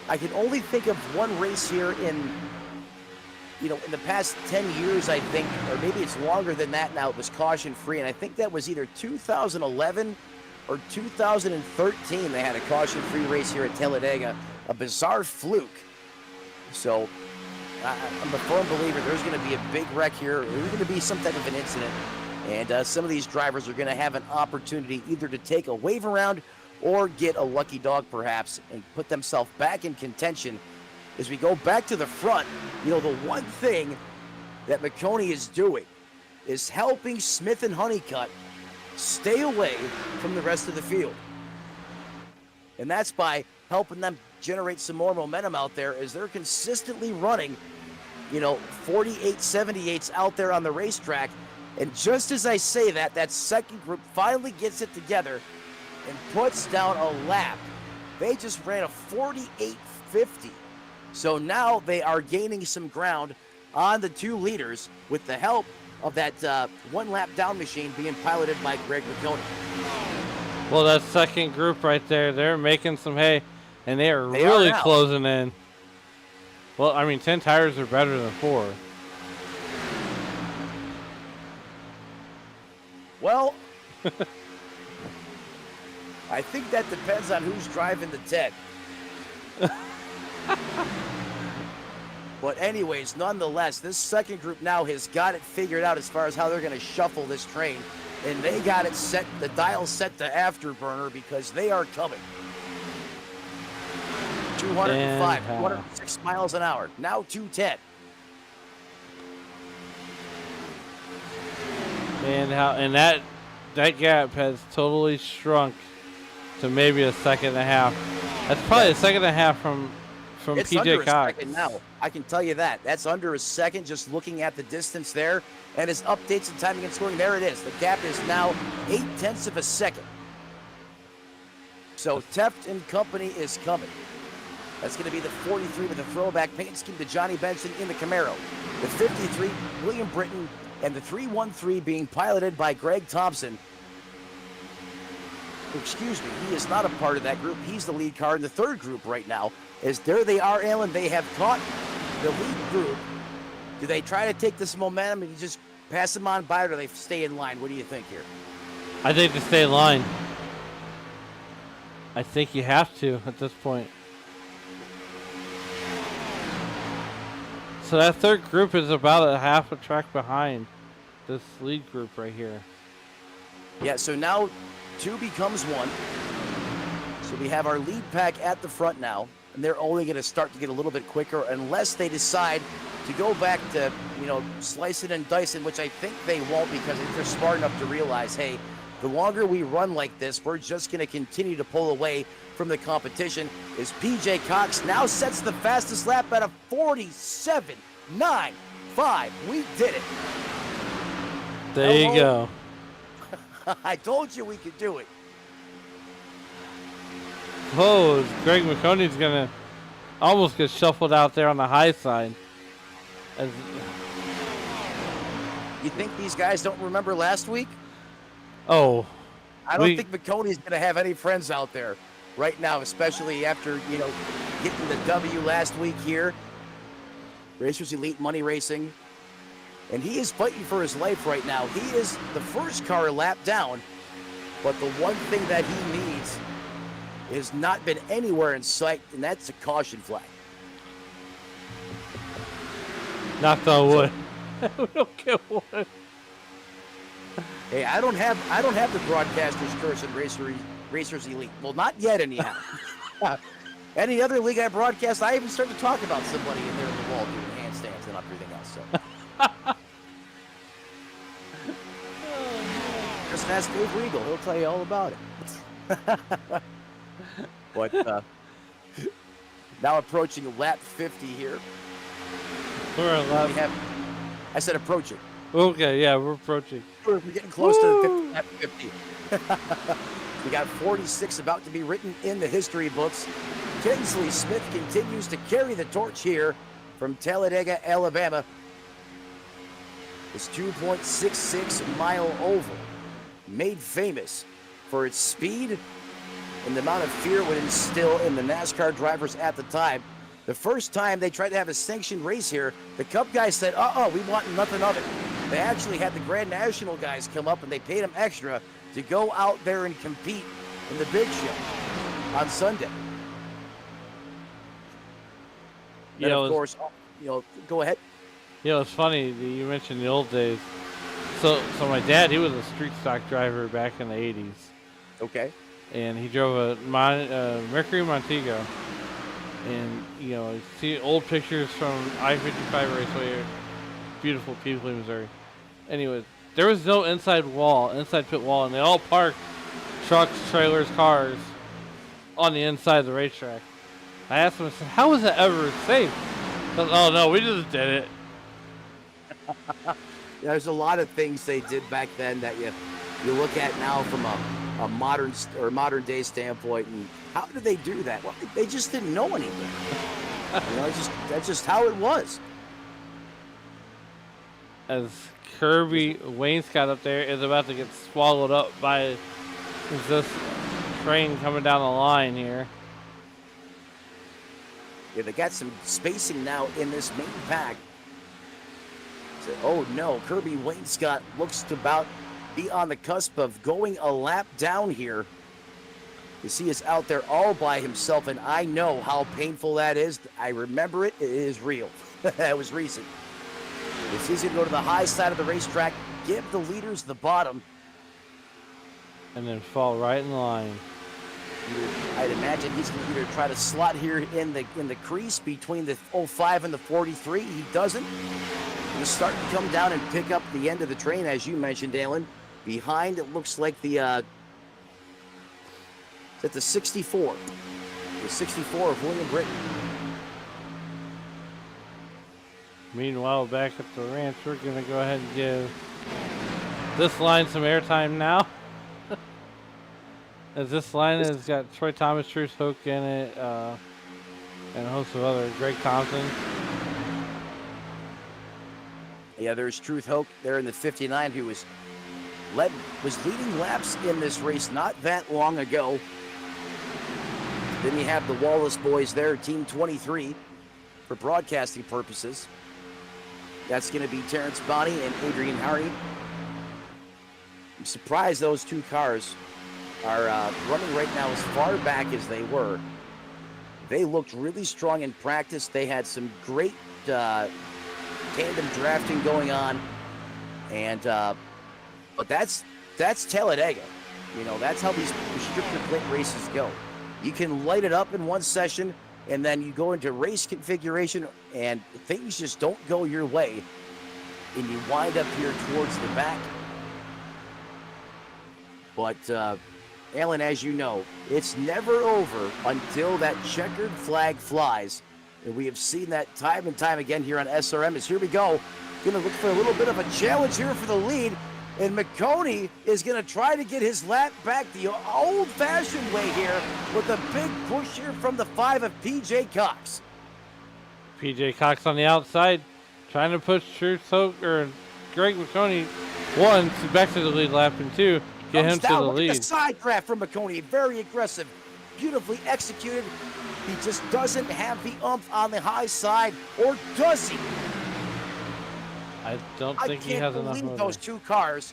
Speaker 2: I can only think of one race here in the past 10 years, I think, or maybe it's longer than that now. It was caution-free, and I think that was either 2011 or 2013. They had a caution-free race here at Talladega, a bizarre fluke. So I'm a firm believer there's going to be a big wreck here. There's going to be some type of an incident. And some of these drivers are going to have an opportunity either to take a wave around or get a lucky dog perhaps and put themselves back in contention. As we go back to the front, the one thing that McConey is doing is helping Smith and Honeycutt stay away from the rest of the field. And that's by helping them generate some more momentum out there as they're consistently running, 48, 78s out there on the racetrack. And just as I say that, that second group finally gets it together and puts down a lap. They just ran a 48.50. So now they are gaining some ground on the two leaders with the help of that one lap down machine being piloted by Greg McConey.
Speaker 1: Well, that second group right there, they're making some hay, and they are really closing in. Well, I mean, 10 tires are better than 4.
Speaker 2: Well, I think that depends on who's driving the 10. But anyways, nonetheless, this second group now has got it figured out as far as how they're going to shuffle this train. And they got it set, the dial set to afterburner because they are coming. 205, 206 miles an hour. Now 210.
Speaker 1: And that gap has totally shrunk to maybe a second and a half. That's probably a second and a half from
Speaker 2: it's
Speaker 1: PJ
Speaker 2: under
Speaker 1: Cox.
Speaker 2: A second now. I can tell you that. That's under a second just looking at the distance there. And his updates and timing and scoring, there it is. The gap is now 0.8 of a second. So Teft and Company is coming. That's going to be the 43 with the throwback paint scheme to Johnny Benson in the Camaro. The 53, William Britton, and the 313 being piloted by Greg Thompson. Excuse me, he is not a part of that group. He's the lead car in the third group right now. As there they are, Alan. They have caught the lead group. Do they try to take this momentum and you just pass them on by, or do they stay in line? What do you think here?
Speaker 1: I think they stay in line. I think you have to at this point. So that third group is about a half a track behind this lead group right here.
Speaker 2: Yeah, so now 2 becomes 1. So we have our lead pack at the front now, and they're only going to start to get a little bit quicker unless they decide to go back to, slicing and dicing, which I think they won't, because they're smart enough to realize, hey, the longer we run like this, we're just going to continue to pull away from the competition. As PJ Cox now sets the fastest lap at a 47.95. We did it.
Speaker 1: There you go.
Speaker 2: I told you we could do it.
Speaker 1: Oh, Greg McConey's going to almost get shuffled out there on the high side.
Speaker 2: You think these guys don't remember last week?
Speaker 1: Oh.
Speaker 2: I don't think McConey's going to have any friends out there right now, especially after, getting the W last week here. Racers Elite Money Racing. And he is fighting for his life right now. He is the first car lap down, but the one thing that he needs has not been anywhere in sight, and that's a caution flag.
Speaker 1: Knock on wood. We don't get one.
Speaker 2: Hey, I don't have the broadcaster's curse in Racers Elite. Well, not yet, anyhow. Any other league I broadcast, I even start to talk about somebody in there in the wall doing handstands and everything else. So. Just ask Dave Regal; he'll tell you all about it. But now approaching lap 50 here.
Speaker 1: We're at lap.
Speaker 2: I said approaching.
Speaker 1: Okay, yeah, we're approaching.
Speaker 2: We're getting close to the 50, lap 50. We got 46 about to be written in the history books. Kingsley Smith continues to carry the torch here from Talladega, Alabama. This 2.66 mile oval, made famous for its speed and the amount of fear it would instill in the NASCAR drivers at the time. The first time they tried to have a sanctioned race here, the Cup guys said, we want nothing of it. They actually had the Grand National guys come up and they paid them extra to go out there and compete in the big show on Sunday. And of course, go ahead.
Speaker 1: It's funny that you mentioned the old days. So my dad, he was a street stock driver back in the 80s.
Speaker 2: Okay.
Speaker 1: And he drove a Mercury Montego. And, you see old pictures from I-55 Raceway, beautiful Peabody, Missouri. Anyways, there was no inside pit wall, and they all parked trucks, trailers, cars on the inside of the racetrack. I asked him, I said, how was that ever safe? I said, oh, no, we just did it.
Speaker 2: There's a lot of things they did back then that you look at now from a modern day standpoint, and how did they do that? Well, they just didn't know anything. That's just how it was.
Speaker 1: As Kirby Wainscott up there is about to get swallowed up by this train coming down the line here.
Speaker 2: Yeah, they got some spacing now in this main pack. So, oh no, Kirby Wainscott looks to about be on the cusp of going a lap down here. You see us out there all by himself, and I know how painful that is. I remember it. It is real. That was recent. It's easy to go to the high side of the racetrack, give the leaders the bottom,
Speaker 1: and then fall right in line.
Speaker 2: I'd imagine he's going to either try to slot here in the crease between the 05 and the 43. He doesn't. He's starting to come down and pick up the end of the train, as you mentioned, Alan. Behind, it looks like the at the 64. The 64 of William Britton.
Speaker 1: Meanwhile, back at the ranch, we're going to go ahead and give this line some airtime now. As this line has got Troy Thomas, Truce Hoke in it, and a host of other, Greg Thompson.
Speaker 2: Yeah, there's Truth Hoke there in the 59, who was leading laps in this race not that long ago. Then you have the Wallace boys there, Team 23, for broadcasting purposes. That's going to be Terrence Bonney and Adrian Hardy. I'm surprised those two cars are running right now as far back as they were. They looked really strong in practice. They had some great tandem drafting going on, and but that's Talladega. You know, that's how these restrictor plate races go. You can light it up in one session, and then you go into race configuration, and things just don't go your way, and you wind up here towards the back. But Alan, as you know, it's never over until that checkered flag flies. And we have seen that time and time again here on SRM. As here we go. Going to look for a little bit of a challenge here for the lead. And McConey is going to try to get his lap back the old-fashioned way here with a big push here from the 5 of P.J. Cox.
Speaker 1: P.J. Cox on the outside, trying to push Truce Hoke or Greg McConey, one, back to the lead lap, and two, get him to the lead.
Speaker 2: Look at the side draft from McConey. Very aggressive, beautifully executed. He just doesn't have the oomph on the high side, or does he?
Speaker 1: I don't think he has enough.
Speaker 2: I can't believe those two cars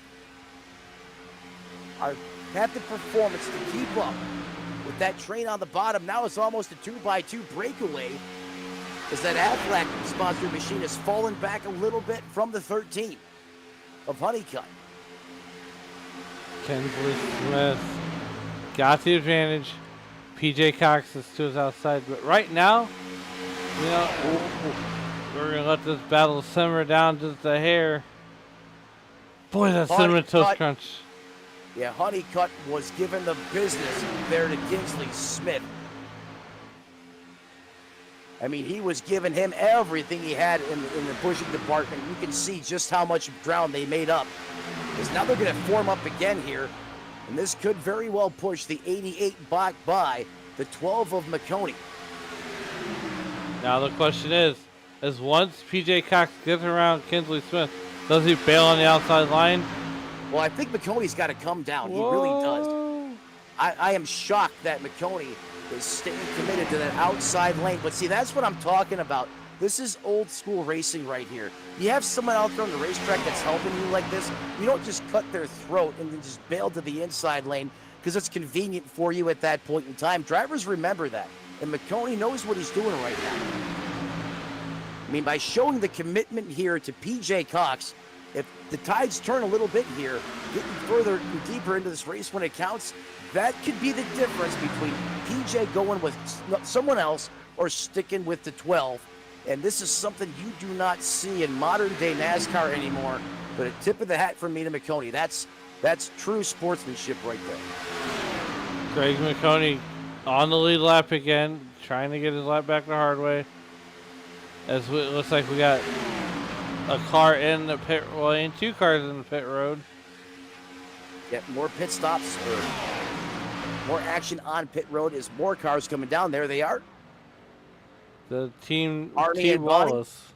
Speaker 2: have the performance to keep up with that train on the bottom. Now it's almost a 2x2 breakaway as that Aflac sponsored machine has fallen back a little bit from the 13 of Honeycutt.
Speaker 1: Kinsley Smith got the advantage. PJ Cox is to his outside, but right now, you know, we're gonna let this battle simmer down just a hair. Boy, that cinnamon toast crunch.
Speaker 2: Yeah, Honeycutt was given the business there to Kinsley Smith. I mean, he was giving him everything he had in the pushing department. You can see just how much ground they made up. Because now they're going to form up again here. And this could very well push the 88 back by the 12 of McConey.
Speaker 1: Now the question is once PJ Cox gets around Kinsley Smith, does he bail on the outside line?
Speaker 2: Well, I think McConey's got to come down. Whoa. He really does. I am shocked that McConey is staying committed to that outside lane. But see, that's what I'm talking about. This is old school racing right here. You have someone out there on the racetrack that's helping you like this. You don't just cut their throat and then just bail to the inside lane because it's convenient for you at that point in time. Drivers remember that. And McConey knows what he's doing right now. I mean, by showing the commitment here to P.J. Cox, if the tides turn a little bit here, getting further and deeper into this race when it counts, that could be the difference between P.J. going with someone else or sticking with the 12. And this is something you do not see in modern-day NASCAR anymore. But a tip of the hat from me to McConey. That's true sportsmanship right there.
Speaker 1: Greg McConey on the lead lap again, trying to get his lap back the hard way. As it looks like we got a car in the pit lane, two cars in the pit road.
Speaker 2: Get more pit stops or more action on pit road as more cars coming down. There they are.
Speaker 1: The team
Speaker 2: and
Speaker 1: Wallace.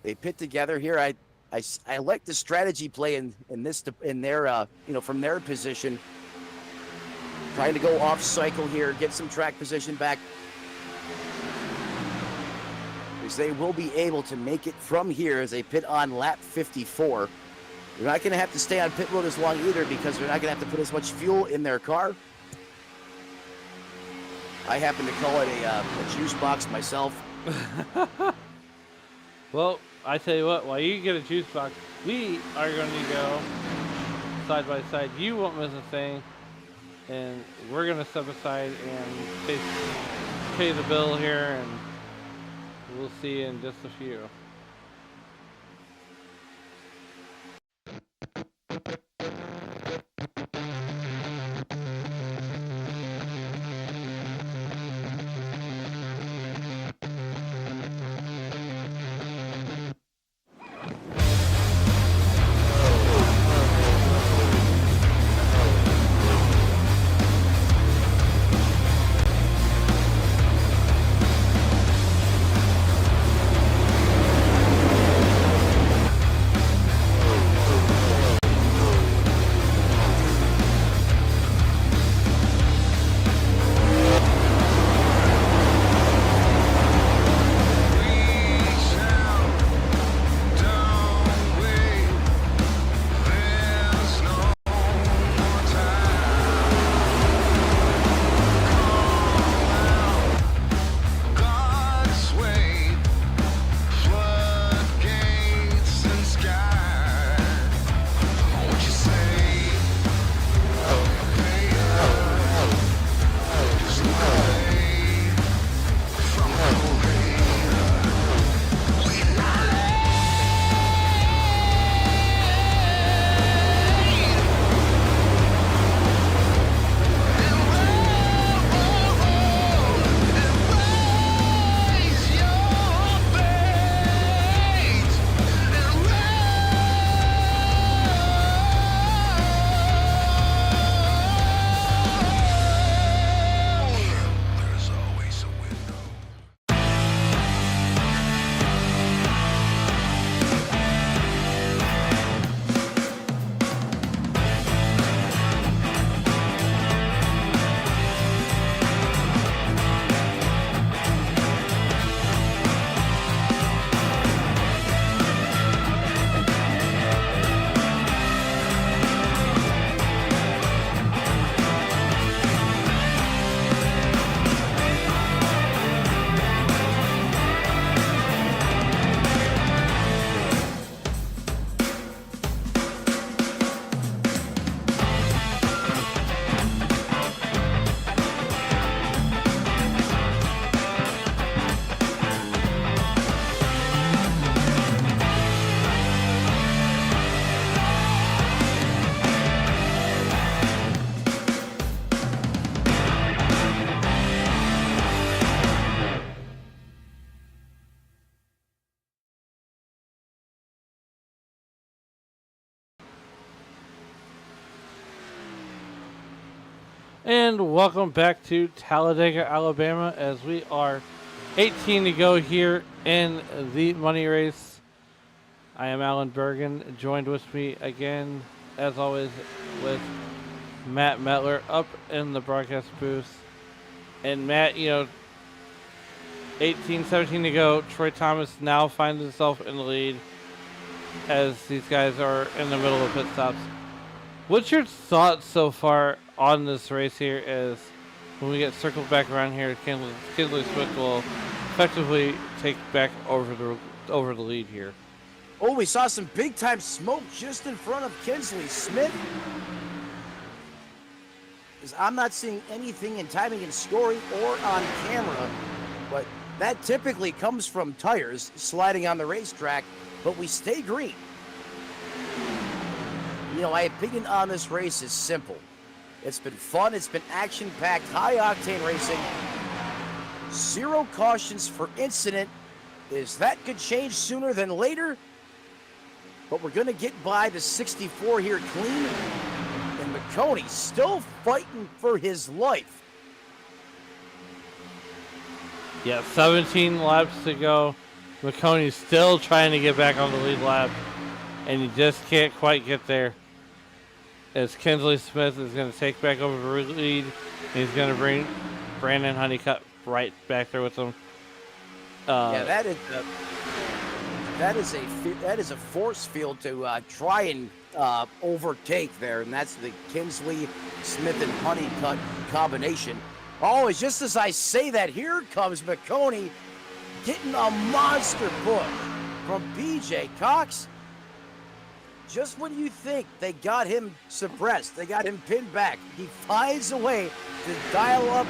Speaker 2: They pit together here. I like the strategy play in their from their position. Trying to go off cycle here, get some track position back. Because they will be able to make it from here as they pit on lap 54. They're not going to have to stay on pit road as long either because they're not going to have to put as much fuel in their car. I happen to call it a juice box myself.
Speaker 1: Well, I tell you what, while you get a juice box, we are going to go side by side. You won't miss a thing, and we're going to step aside and pay the bill here, and we'll see you in just a few. And welcome back to Talladega, Alabama, as we are 18 to go here in the money race. I am Alan Bergen, joined with me again, as always, with Matt Metler up in the broadcast booth. And Matt, 18, 17 to go. Troy Thomas now finds himself in the lead as these guys are in the middle of pit stops. What's your thoughts so far on this race here as when we get circled back around here, Kinsley Smith will effectively take back over the lead here?
Speaker 2: Oh, we saw some big-time smoke just in front of Kinsley Smith. I'm not seeing anything in timing and scoring or on camera, but that typically comes from tires sliding on the racetrack, but we stay green. My opinion on this race is simple. It's been fun. It's been action-packed, high-octane racing. 0 cautions for incident. That could change sooner than later, but we're going to get by the 64 here clean. And McConey still fighting for his life.
Speaker 1: Yeah, 17 laps to go. McConey's still trying to get back on the lead lap, and he just can't quite get there. As Kinsley Smith is going to take back over the lead, he's going to bring Brandon Honeycutt right back there with him.
Speaker 2: Yeah, that is that is a force field to try and overtake there, and that's the Kinsley, Smith, and Honeycutt combination. Oh, it's just as I say that, here comes McConey getting a monster push from BJ Cox. Just when you think they got him suppressed, they got him pinned back, he finds a way to dial up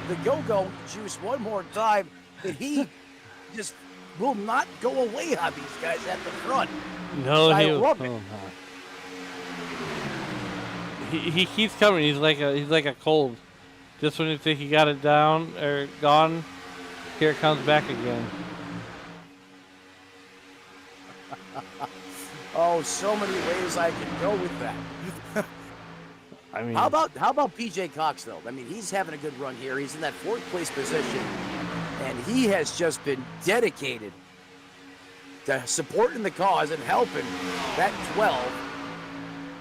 Speaker 2: the go-go juice one more time, and he just will not go away on these guys at the front.
Speaker 1: No,
Speaker 2: I
Speaker 1: he
Speaker 2: love it.
Speaker 1: He keeps coming. He's like a cold. Just when you think he got it down or gone, here it comes back again.
Speaker 2: Oh, so many ways I can go with that.
Speaker 1: I mean,
Speaker 2: how about PJ Cox though? I mean, he's having a good run here. He's in that 4th place position, and he has just been dedicated to supporting the cause and helping that 12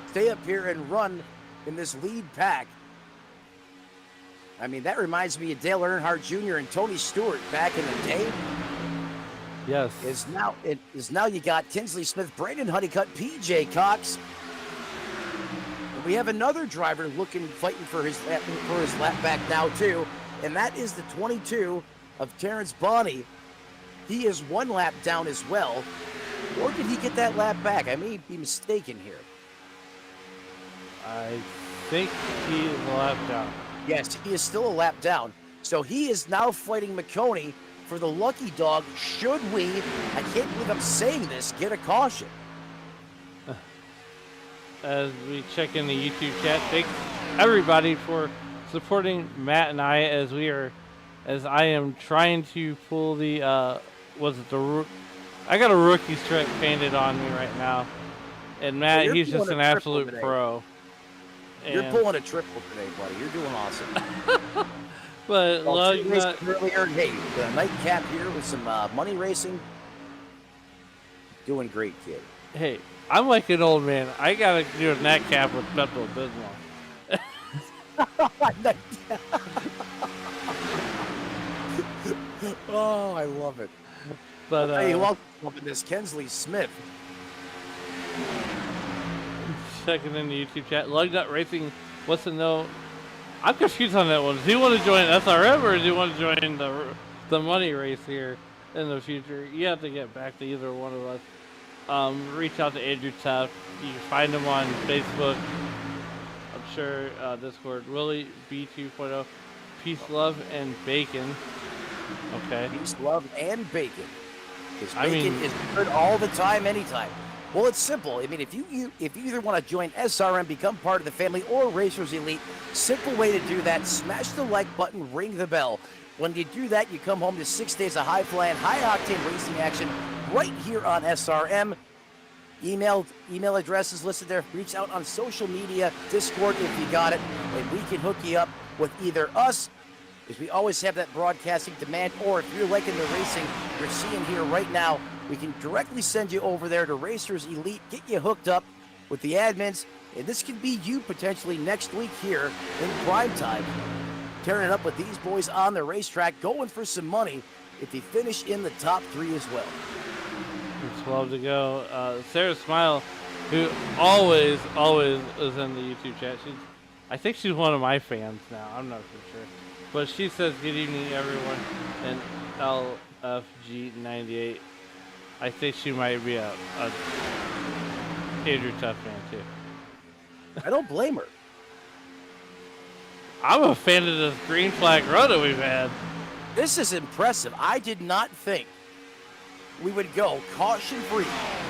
Speaker 2: stay up here and run in this lead pack. I mean, that reminds me of Dale Earnhardt Jr. and Tony Stewart back in the day.
Speaker 1: yes.
Speaker 2: Now you got Kinsley Smith, Brandon Honeycutt, PJ Cox. And we have another driver fighting for his lap back now too, and that is the 22 of Terrence Bonney. He is 1 lap down as well. Or did he get that lap back? I may be mistaken here.
Speaker 1: I think he is a lap down.
Speaker 2: Yes, he is still a lap down. So he is now fighting McConey for the lucky dog. Should we, I can't believe I'm saying this, get a caution?
Speaker 1: As we check in the YouTube chat, thanks everybody for supporting Matt and I as I am trying to pull the I got a rookie strip painted on me right now, and Matt,
Speaker 2: Well,
Speaker 1: he's just an absolute
Speaker 2: today.
Speaker 1: pro.
Speaker 2: You're
Speaker 1: And-
Speaker 2: pulling a triple today, buddy. You're doing awesome.
Speaker 1: but
Speaker 2: Well, 2 races
Speaker 1: Lug
Speaker 2: earlier, hey, the nightcap here with some money racing. Doing great, kid.
Speaker 1: hey, I'm like an old man. I gotta do a nat cap with Pepto Bismol.
Speaker 2: Oh, I love it.
Speaker 1: But
Speaker 2: Hey, who else is loving this? Kinsley Smith.
Speaker 1: checking in the YouTube chat, Lug Nut Racing wants to know. I'm confused on that one. Does he want to join SRM or does he want to join the money race here in the future? You have to get back to either one of us. Reach out to Andrew Tuff. You can find him on Facebook. I'm sure Discord. Willie B2.0. Peace, love, and bacon. Okay.
Speaker 2: Peace, love, and bacon. Because
Speaker 1: I
Speaker 2: bacon
Speaker 1: mean-
Speaker 2: is good all the time, anytime. Well, it's simple. I mean, if you either want to join SRM, become part of the family, or Racers Elite, simple way to do that, smash the like button, ring the bell. When you do that, you come home to 6 days of high-flying, high-octane racing action right here on SRM. Email addresses listed there. Reach out on social media, Discord if you got it, and we can hook you up with either us, because we always have that broadcasting demand, or if you're liking the racing you're seeing here right now, we can directly send you over there to Racers Elite, get you hooked up with the admins, and this could be you potentially next week here in prime time, tearing it up with these boys on the racetrack, going for some money if they finish in the top 3 as well.
Speaker 1: It's 12 to go. Sarah Smile, who always is in the YouTube chat. I think she's one of my fans now. I'm not for sure. But she says, good evening, everyone. And LFG98. I think she might be a Andrew Tuff fan, too.
Speaker 2: I don't blame her.
Speaker 1: I'm a fan of this green flag run that we've had.
Speaker 2: This is impressive. I did not think we would go caution-free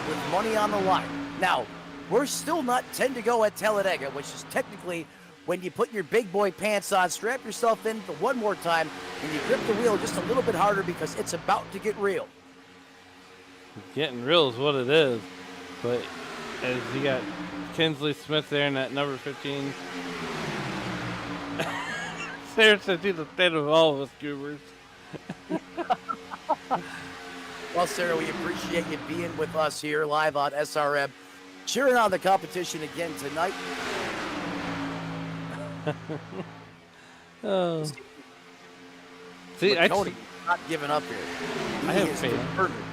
Speaker 2: with money on the line. Now, we're still not 10 to go at Talladega, which is technically when you put your big boy pants on, strap yourself in for one more time, and you grip the wheel just a little bit harder because it's about to get real.
Speaker 1: Getting real is what it is. But as you got Kinsley Smith there in that number 15. Sarah said he's a fan of all of us goobers.
Speaker 2: Well, Sarah, we appreciate you being with us here live on SRM, cheering on the competition again tonight.
Speaker 1: Oh. See,
Speaker 2: Tony not giving up here.
Speaker 1: I
Speaker 2: He
Speaker 1: have
Speaker 2: is
Speaker 1: faith.
Speaker 2: determined.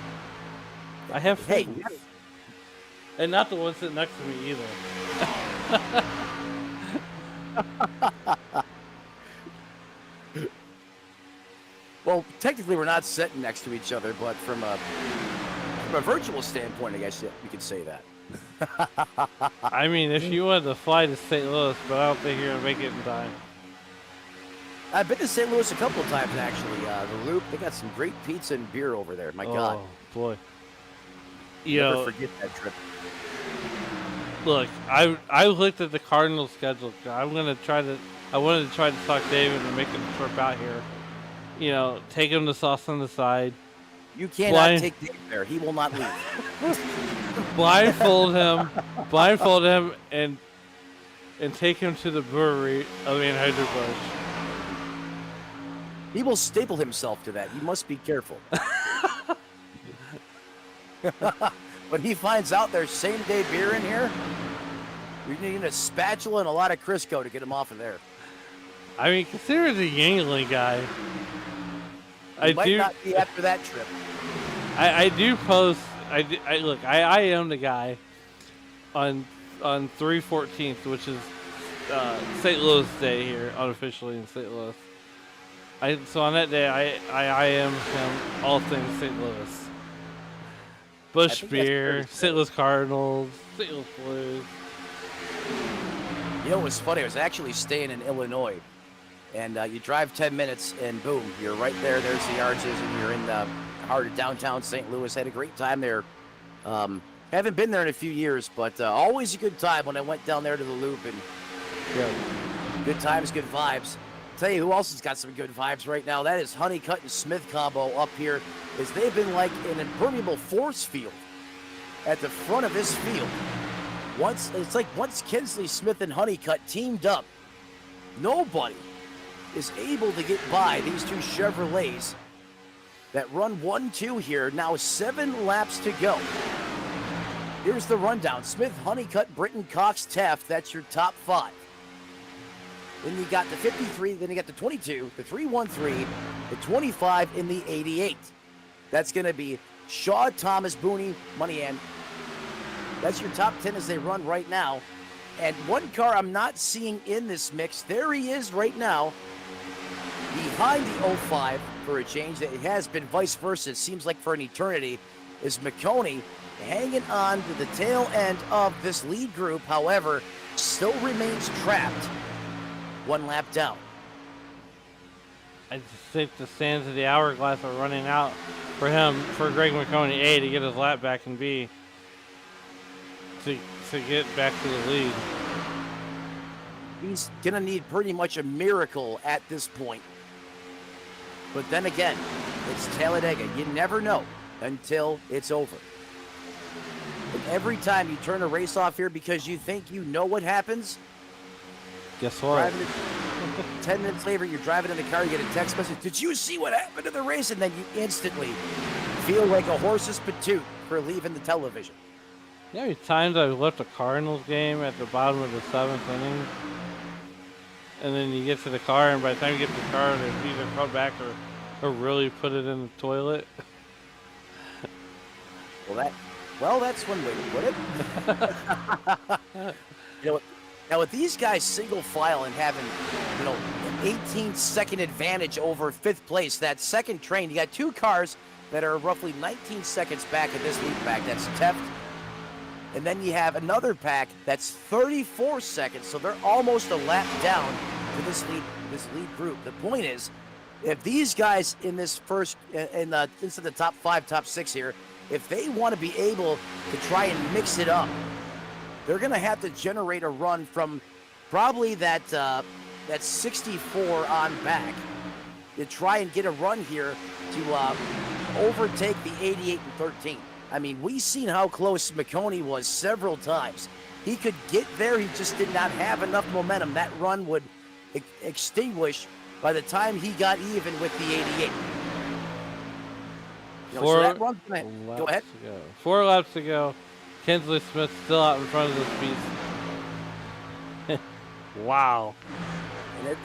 Speaker 1: I have
Speaker 2: Hey,
Speaker 1: friends. And not the one sitting next to me either.
Speaker 2: well, technically we're not sitting next to each other, but from a virtual standpoint, I guess we could say that.
Speaker 1: I mean, if you wanted to fly to St. Louis, but I don't think you're gonna make it in time.
Speaker 2: I've been to St. Louis a couple of times actually. The Loop, they got some great pizza and beer over there. My God,
Speaker 1: Oh boy.
Speaker 2: never forget that trip.
Speaker 1: Look, I looked at the Cardinals schedule. I wanted to try to talk David and make him trip out here. You know, take him to Sauce on the Side.
Speaker 2: You cannot take Dave there. He will not leave.
Speaker 1: blindfold him, and take him to the brewery of Anheuser-Busch.
Speaker 2: He will staple himself to that. You must be careful. When he finds out there's same-day beer in here, you're needing a spatula and a lot of Crisco to get him off of there.
Speaker 1: I mean, consider the Yangling guy.
Speaker 2: He might not be after that trip.
Speaker 1: I do post. Look. I am the guy on 3/14th, which is St. Louis Day here, unofficially in St. Louis. So on that day, I am him, all things St. Louis. Busch Beer, St. Louis Cardinals, St. Louis Blues.
Speaker 2: You know what was funny? I was actually staying in Illinois, and you drive 10 minutes, and boom, you're right there. There's the arches, and you're in the heart of downtown St. Louis. Had a great time there. Haven't been there in a few years, but always a good time when I went down there to the Loop, and good times, good vibes. Tell you who else has got some good vibes right now. That is Honeycutt and Smith combo up here, as they've been like an impermeable force field at the front of this field. Once Kinsley Smith and Honeycutt teamed up, nobody is able to get by these two Chevrolets that run 1-2 here. Now 7 laps to go. Here's the rundown. Smith, Honeycutt, Britton, Cox, Taft. That's your top 5. Then you got the 53, then you got the 22, the 313, the 25, and the 88. That's going to be Shaw, Thomas, Booney, Monahan. That's your top 10 as they run right now. And one car I'm not seeing in this mix, there he is right now, behind the 05 for a change. It has been vice versa, it seems like for an eternity, is McConey hanging on to the tail end of this lead group. However, still remains trapped 1 lap down.
Speaker 1: I just think the sands of the hourglass are running out for him, for Greg McConey, A, to get his lap back, and B, to get back to the lead.
Speaker 2: He's going to need pretty much a miracle at this point. But then again, it's Talladega. You never know until it's over. And every time you turn a race off here because you think you know what happens,
Speaker 1: guess what?
Speaker 2: 10 minutes later, you're driving in the car, you get a text message, did you see what happened to the race? And then you instantly feel like a horse's patoot for leaving the television.
Speaker 1: You know how many times I've left a Cardinals game at the bottom of the 7th inning? And then you get to the car, and by the time you get to the car, they've either come back or really put it in the toilet.
Speaker 2: Well, that's one way to put it. Now with these guys single file and having, an 18-second advantage over 5th place, that second train, you got 2 cars that are roughly 19 seconds back at this lead pack. That's Teft. And then you have another pack that's 34 seconds, so they're almost a lap down to this lead group. The point is, if these guys in this first, into the top 5, top 6 here, if they want to be able to try and mix it up, they're going to have to generate a run from probably that 64 on back to try and get a run here to overtake the 88 and 13. I mean, we've seen how close McConey was several times. He could get there, he just did not have enough momentum. That run would extinguish by the time he got even with the 88. So that run's gonna, go ahead.
Speaker 1: 4 laps to go. Kinsley Smith still out in front of this beast. Wow.
Speaker 2: And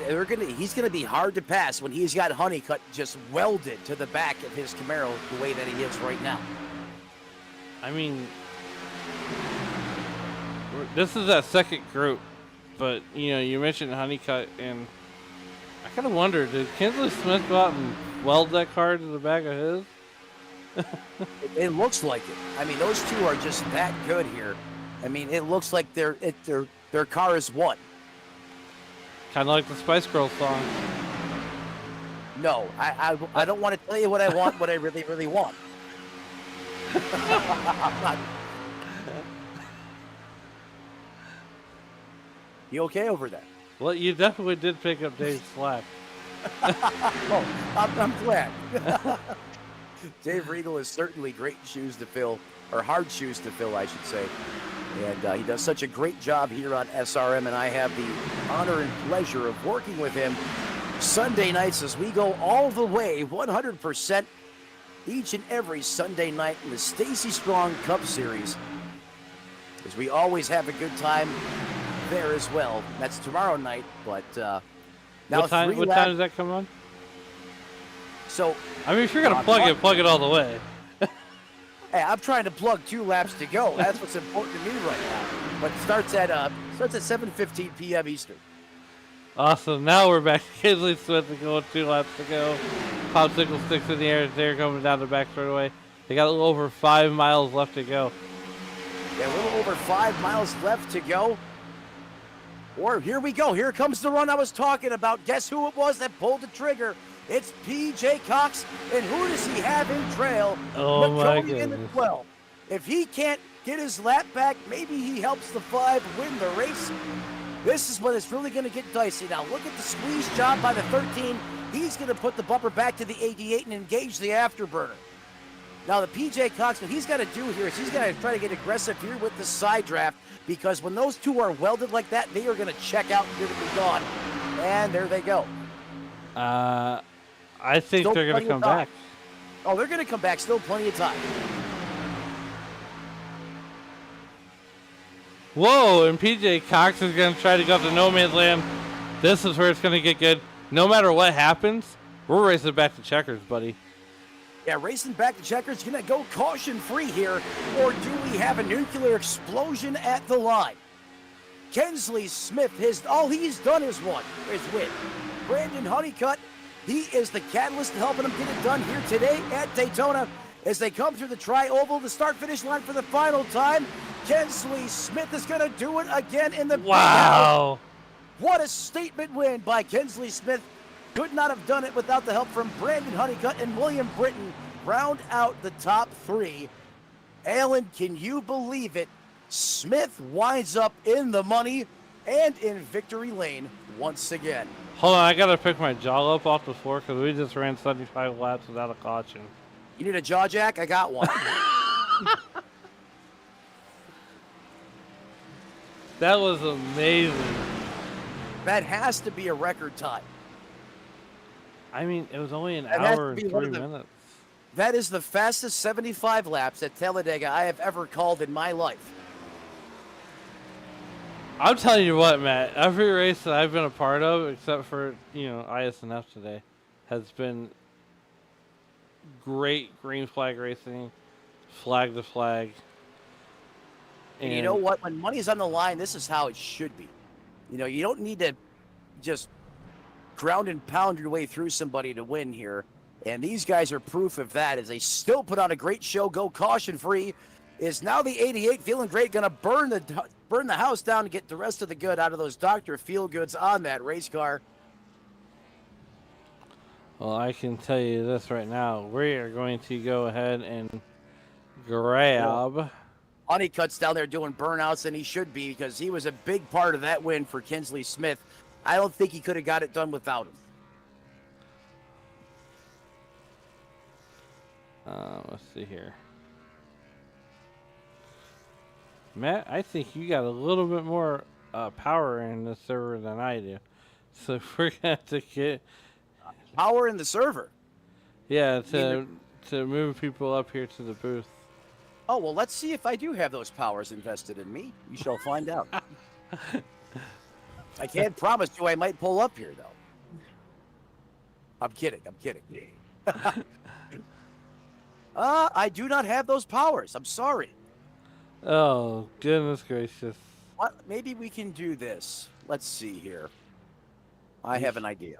Speaker 2: he's going to be hard to pass when he's got Honeycutt just welded to the back of his Camaro the way that he is right now.
Speaker 1: I mean, this is that second group, but you mentioned Honeycutt, and I kind of wonder, did Kinsley Smith go out and weld that car to the back of his?
Speaker 2: It looks like it. I mean, those two are just that good here. I mean, it looks like their car is one.
Speaker 1: Kind of like the Spice Girls song.
Speaker 2: No, I don't want to tell you what I want, what I really, really want. You okay over that?
Speaker 1: Well, you definitely did pick up Dave's slack.
Speaker 2: Oh, I'm glad. Dave Regal is certainly great shoes to fill, or hard shoes to fill, I should say. And he does such a great job here on SRM, and I have the honor and pleasure of working with him Sunday nights as we go all the way 100% each and every Sunday night in the Stacy Strong Cup Series, as we always have a good time there as well. That's tomorrow night, but now
Speaker 1: what time does that come on?
Speaker 2: So
Speaker 1: I mean, if you're gonna plug it all the way.
Speaker 2: Hey, I'm trying to plug 2 laps to go. That's what's important to me right now. But it starts at 7:15 p.m. Eastern.
Speaker 1: Awesome. Now we're back to Kinsley Smith and going 2 laps to go. Popsicle sticks in the air. They're coming down the back straightaway. They got a little over 5 miles left to go.
Speaker 2: Yeah, a little over 5 miles left to go. Or here we go. Here comes the run I was talking about. Guess who it was that pulled the trigger? It's P.J. Cox, and who does he have in trail?
Speaker 1: Oh, my
Speaker 2: McConey in the
Speaker 1: goodness.
Speaker 2: 12. If he can't get his lap back, maybe he helps the 5 win the race. This is when it's really going to get dicey. Now, look at the squeeze job by the 13. He's going to put the bumper back to the 88 and engage the afterburner. Now, the P.J. Cox, what he's got to do here is he's got to try to get aggressive here with the side draft, because when those two are welded like that, they are going to check out and going to be gone. And there they go.
Speaker 1: I think
Speaker 2: Still
Speaker 1: they're going to come back.
Speaker 2: Oh, they're going to come back. Still plenty of time.
Speaker 1: Whoa, and PJ Cox is going to try to go to no man's land. This is where it's going to get good. No matter what happens, we're racing back to checkers, buddy.
Speaker 2: Yeah, racing back to checkers. Going to go caution-free here, or do we have a nuclear explosion at the line? Kinsley Smith, all he's done is win. Brandon Honeycutt, he is the catalyst to helping him get it done here today at Daytona as they come through the tri-oval, the start-finish line for the final time. Kinsley Smith is going to do it again in the
Speaker 1: Wow.
Speaker 2: What a statement win by Kinsley Smith. Could not have done it without the help from Brandon Honeycutt and William Britton. Round out the top 3. Alan, can you believe it? Smith winds up in the money and in victory lane once again.
Speaker 1: Hold on, I got to pick my jaw up off the floor because we just ran 75 laps without a caution.
Speaker 2: You need a jaw jack? I got one.
Speaker 1: That was amazing.
Speaker 2: That has to be a record time.
Speaker 1: I mean, it was only an
Speaker 2: That has
Speaker 1: hour
Speaker 2: to
Speaker 1: and
Speaker 2: be one
Speaker 1: 3
Speaker 2: of the-
Speaker 1: minutes.
Speaker 2: That is the fastest 75 laps at Talladega I have ever called in my life.
Speaker 1: I'm telling you what, Matt, every race that I've been a part of, except for, ISNF today, has been great green flag racing, flag to flag.
Speaker 2: And you know what? When money's on the line, this is how it should be. You don't need to just ground and pound your way through somebody to win here. And these guys are proof of that as they still put on a great show. Go caution free. Is now the 88 feeling great, going to burn the house down to get the rest of the good out of those Dr. Feelgoods on that race car.
Speaker 1: Well, I can tell you this right now. We are going to go ahead and grab.
Speaker 2: Honeycutt's down there doing burnouts, and he should be, because he was a big part of that win for Kinsley Smith. I don't think he could have got it done without him.
Speaker 1: Let's see here. Matt, I think you got a little bit more power in the server than I do. So we're going to have to get...
Speaker 2: Power in the server?
Speaker 1: Yeah, to move people up here to the booth.
Speaker 2: Oh, well, let's see if I do have those powers invested in me. You shall find out. I can't promise you I might pull up here, though. I'm kidding. I do not have those powers. I'm sorry.
Speaker 1: Oh, goodness gracious.
Speaker 2: What? Maybe we can do this. Let's see here. I
Speaker 1: You,
Speaker 2: have an idea.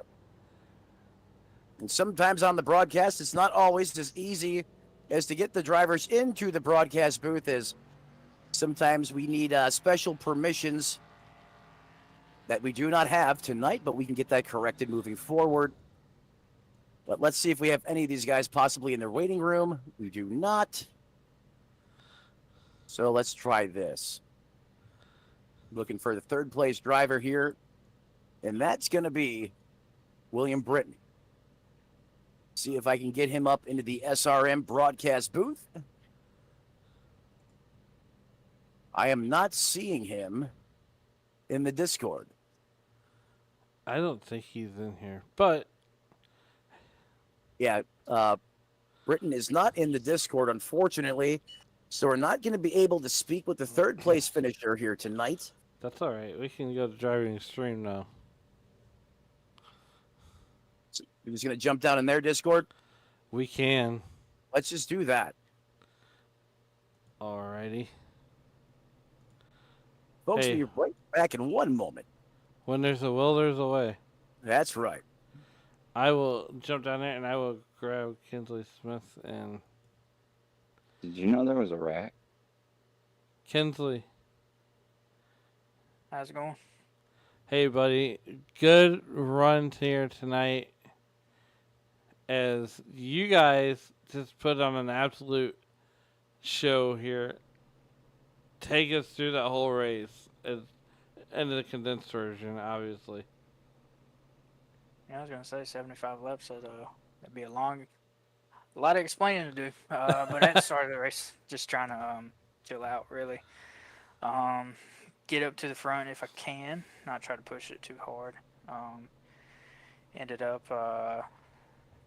Speaker 2: And sometimes on the broadcast, it's not always as easy as to get the drivers into the broadcast booth. As sometimes we need special permissions that we do not have tonight, but we can get that corrected moving forward. But let's see if we have any of these guys possibly in their waiting room. We do not. So let's try this. Looking for the third place driver here, and that's going to be William Britton. See if I can get him up into the SRM broadcast booth. I am not seeing him in the Discord.
Speaker 1: I don't think he's in here, but
Speaker 2: Yeah, Britton is not in the Discord, unfortunately. So we're not going to be able to speak with the third place finisher here tonight.
Speaker 1: that's all right. We can go to driving stream now.
Speaker 2: So we're just going to jump down in their Discord.
Speaker 1: We can.
Speaker 2: Let's just do that.
Speaker 1: Alrighty.
Speaker 2: Folks,
Speaker 1: Hey.
Speaker 2: we'll be right back in one moment.
Speaker 1: When there's a will, there's a way.
Speaker 2: That's right.
Speaker 1: I will jump down there and I will grab Kinsley Smith and
Speaker 3: Did you know there was a rack?
Speaker 1: Kinsley.
Speaker 4: How's it going?
Speaker 1: Hey, buddy. Good run here tonight. As you guys just put on an absolute show here. Take us through that whole race. And the condensed version, obviously.
Speaker 4: Yeah, I was gonna say 75 laps. So that'd be a lot of explaining to do. But at the start of the race, just trying to chill out, really. Get up to the front if I can, not try to push it too hard. Ended up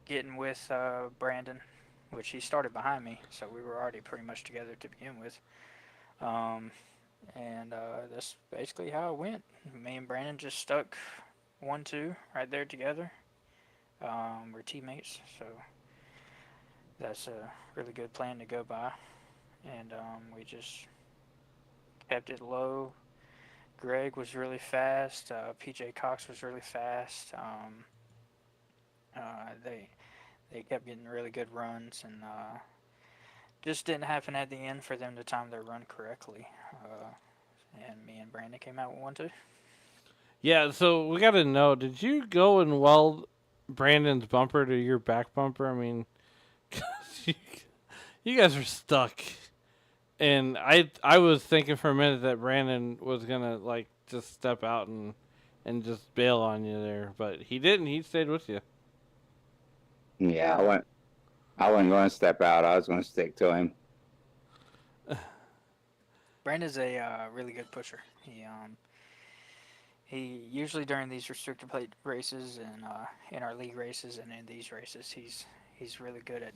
Speaker 4: getting with Brandon, which he started behind me, so we were already pretty much together to begin with. And that's basically how it went. Me and Brandon just stuck 1-2 right there together. We're teammates, so that's a really good plan to go by. And we just kept it low. Greg was really fast. PJ Cox was really fast. They kept getting really good runs, and just didn't happen at the end for them to time their run correctly. And me and Brandon came out with 1-2.
Speaker 1: Yeah, so we got to know, did you go and weld Brandon's bumper to your back bumper? I mean, 'cause you guys are stuck. And I was thinking for a minute that Brandon was going to, like, just step out and just bail on you there. But he didn't. He stayed with you.
Speaker 3: Yeah, I wasn't going to step out. I was going to stick to him.
Speaker 4: Brandon's a really good pusher. He usually during these restrictor plate races and in our league races and in these races, he's really good at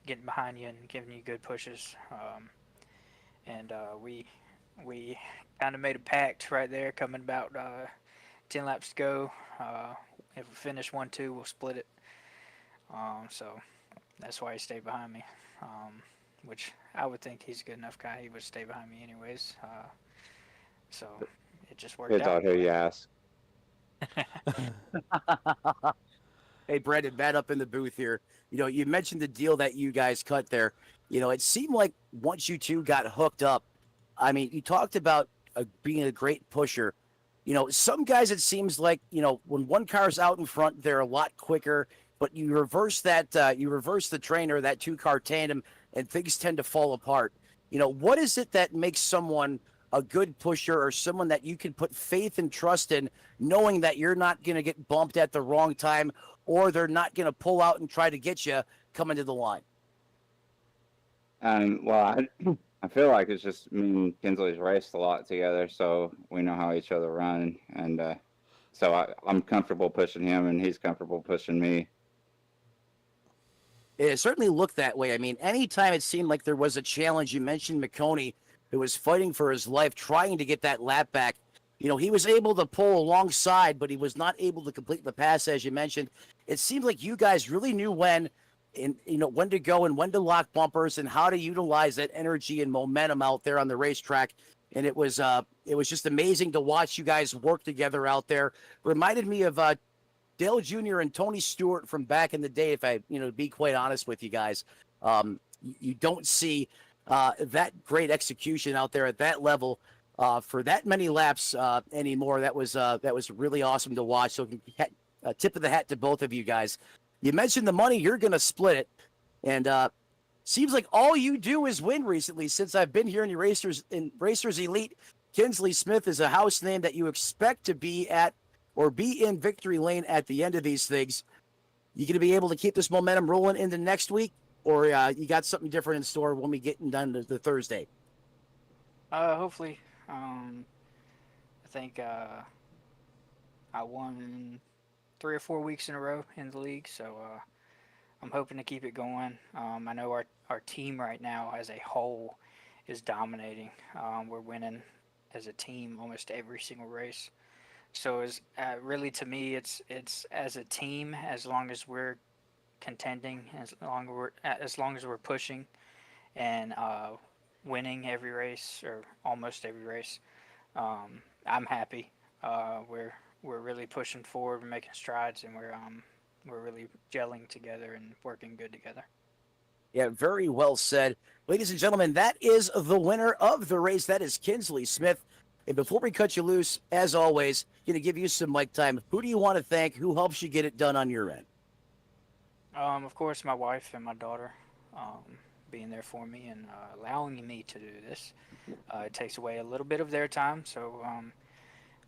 Speaker 4: getting behind you and giving you good pushes. And we kind of made a pact right there, coming about 10 laps to go. If we finish 1-2, we'll split it. So that's why he stayed behind me. Which I would think he's a good enough guy. He would stay behind me anyways. So it just worked
Speaker 3: It's
Speaker 4: out.
Speaker 3: out who you ask.
Speaker 2: Hey, Brandon, Matt up in the booth here. You know, you mentioned the deal that you guys cut there. You know, it seemed like once you two got hooked up, I mean, you talked about being a great pusher. You know, some guys, it seems like, you know, when one car's out in front, they're a lot quicker, but you reverse that, you reverse the trainer, that two-car tandem, and things tend to fall apart. You know, what is it that makes someone a good pusher or someone that you can put faith and trust in, knowing that you're not going to get bumped at the wrong time or they're not going to pull out and try to get you coming to the line?
Speaker 3: Well, I feel like it's just me and Kinsley's raced a lot together, so we know how each other run, and so I'm comfortable pushing him, and he's comfortable pushing me.
Speaker 2: It certainly looked that way. I mean, anytime it seemed like there was a challenge, you mentioned McConey, who was fighting for his life, trying to get that lap back. You know, he was able to pull alongside, but he was not able to complete the pass, as you mentioned. It seemed like you guys really knew when, in when to go and when to lock bumpers and how to utilize that energy and momentum out there on the racetrack. And it was just amazing to watch you guys work together out there. Reminded me of Dale Jr. and Tony Stewart from back in the day. If I to be quite honest with you guys, you don't see that great execution out there at that level for that many laps anymore. That was really awesome to watch. So tip of the hat to both of you guys. You mentioned the money, you're going to split it. And seems like all you do is win recently since I've been here in Racers Elite. Kinsley Smith is a house name that you expect to be at or be in victory lane at the end of these things. You going to be able to keep this momentum rolling into next week, or you got something different in store when we get done the Thursday?
Speaker 4: Hopefully. I think I won 3 or 4 weeks in a row in the league, so I'm hoping to keep it going. I know our team right now as a whole is dominating. We're winning as a team almost every single race. So it's really, to me, it's as a team, as long as we're contending, as long as we're pushing and winning every race or almost every race, I'm happy. We're really pushing forward, we're making strides, and we're really gelling together and working good together.
Speaker 2: Yeah, very well said. Ladies and gentlemen, that is the winner of the race. That is Kinsley Smith. And before we cut you loose, as always, going to give you some mic time. Who do you want to thank? Who helps you get it done on your end?
Speaker 4: Of course, my wife and my daughter being there for me and allowing me to do this. It takes away a little bit of their time, so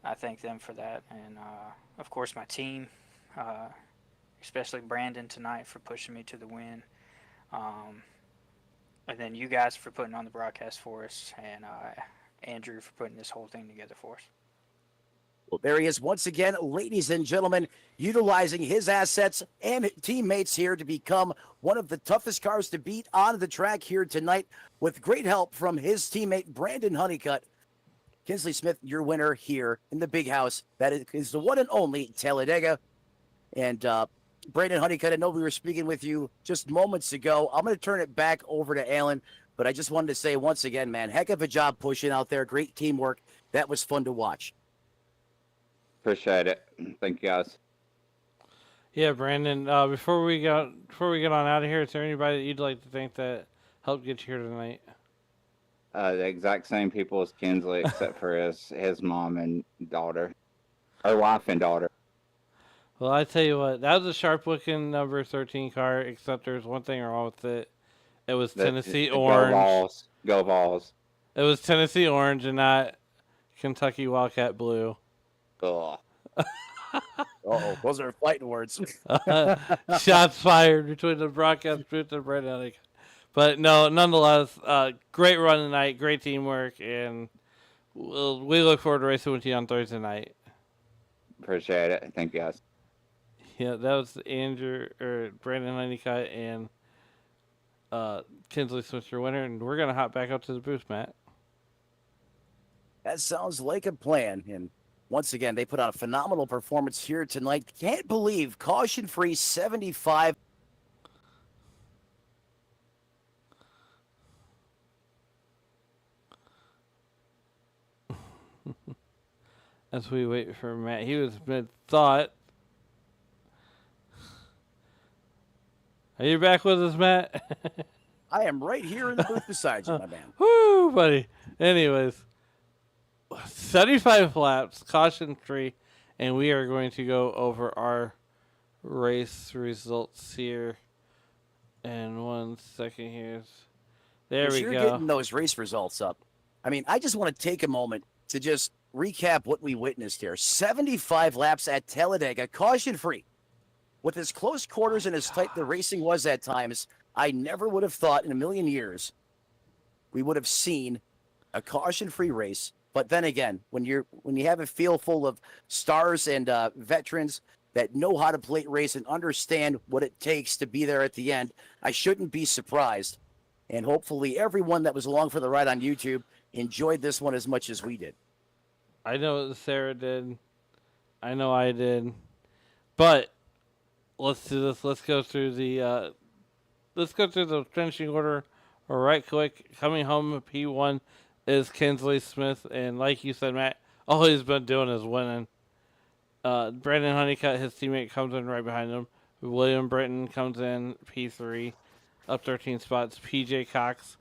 Speaker 4: I thank them for that. And, of course, my team, especially Brandon tonight for pushing me to the win. And then you guys for putting on the broadcast for us, and Andrew for putting this whole thing together for us.
Speaker 2: Well, there he is once again, ladies and gentlemen, utilizing his assets and teammates here to become one of the toughest cars to beat on the track here tonight with great help from his teammate, Brandon Honeycutt. Kinsley Smith, your winner here in the big house. That is the one and only Talladega. And Brandon Honeycutt, I know we were speaking with you just moments ago. I'm going to turn it back over to Alan, but I just wanted to say once again, man, heck of a job pushing out there. Great teamwork. That was fun to watch.
Speaker 3: Appreciate it. Thank you, guys.
Speaker 1: Yeah, Brandon. Before we get on out of here, is there anybody that you'd like to thank that helped get you here tonight?
Speaker 3: The exact same people as Kinsley, except for his mom and daughter, or wife and daughter.
Speaker 1: Well, I tell you what, that was a sharp-looking number 13 car, except there's one thing wrong with it. It was Tennessee orange.
Speaker 3: Go Vols. Go Vols.
Speaker 1: It was Tennessee orange and not Kentucky Wildcat blue.
Speaker 3: Ugh.
Speaker 2: Uh-oh, those are fighting words.
Speaker 1: Shots fired between the broadcast booth and Brandon. But no, nonetheless, great run tonight, great teamwork, and we look forward to racing with you on Thursday night.
Speaker 3: Appreciate it. Thank you, guys.
Speaker 1: Yeah, that was Brandon Honeycutt and Kinsley Smith, your winner, and we're gonna hop back up to the booth, Matt.
Speaker 2: That sounds like a plan. And once again, they put on a phenomenal performance here tonight. Can't believe caution-free 75.
Speaker 1: As we wait for Matt, he was mid-thought. Are you back with us, Matt?
Speaker 2: I am right here in the booth beside you, my man.
Speaker 1: Woo, buddy. Anyways, 75 laps, caution-free, and we are going to go over our race results here. And 1 second here. There we
Speaker 2: You're
Speaker 1: go.
Speaker 2: getting those race results up. I mean, I just want to take a moment to just recap what we witnessed here. 75 laps at Talladega, caution-free. With as close quarters and as tight the racing was at times, I never would have thought in a million years we would have seen a caution-free race. But then again, when you have a field full of stars and veterans that know how to plate race and understand what it takes to be there at the end, I shouldn't be surprised. And hopefully everyone that was along for the ride on YouTube enjoyed this one as much as we did.
Speaker 1: I know Sarah did. I know I did. But let's do this. Let's go through the let's go through the finishing order right quick. Coming home P1 is Kinsley Smith, and like you said, Matt, all he's been doing is winning. Brandon Honeycutt, his teammate, comes in right behind him. William Britton comes in P3, up 13 spots. PJ Cox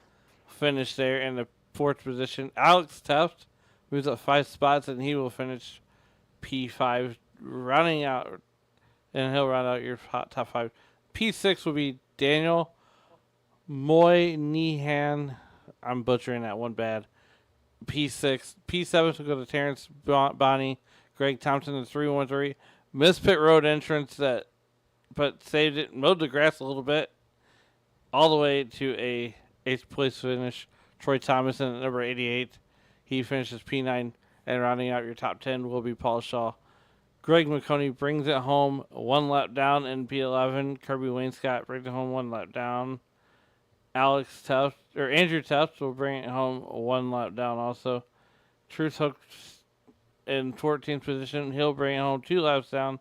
Speaker 1: finished there in the 4th position. Alex Teft moves up 5 spots, and he will finish P5, rounding out, and he'll round out your top 5. P6 will be Daniel Moynihan. I'm butchering that one bad. P6. P7 will go to Terrence Bonney. Greg Thompson in 313. Mispit Road entrance but saved it, mowed the grass a little bit, all the way to a 8th place finish. Troy Thomas in at number 88. He finishes P9, and rounding out your top 10 will be Paul Shaw. Greg McConey brings it home 1 lap down in P11. Kirby Wainscott brings it home 1 lap down. Andrew Tufts will bring it home 1 lap down also. Truth Hooks in 14th position. He'll bring it home 2 laps down.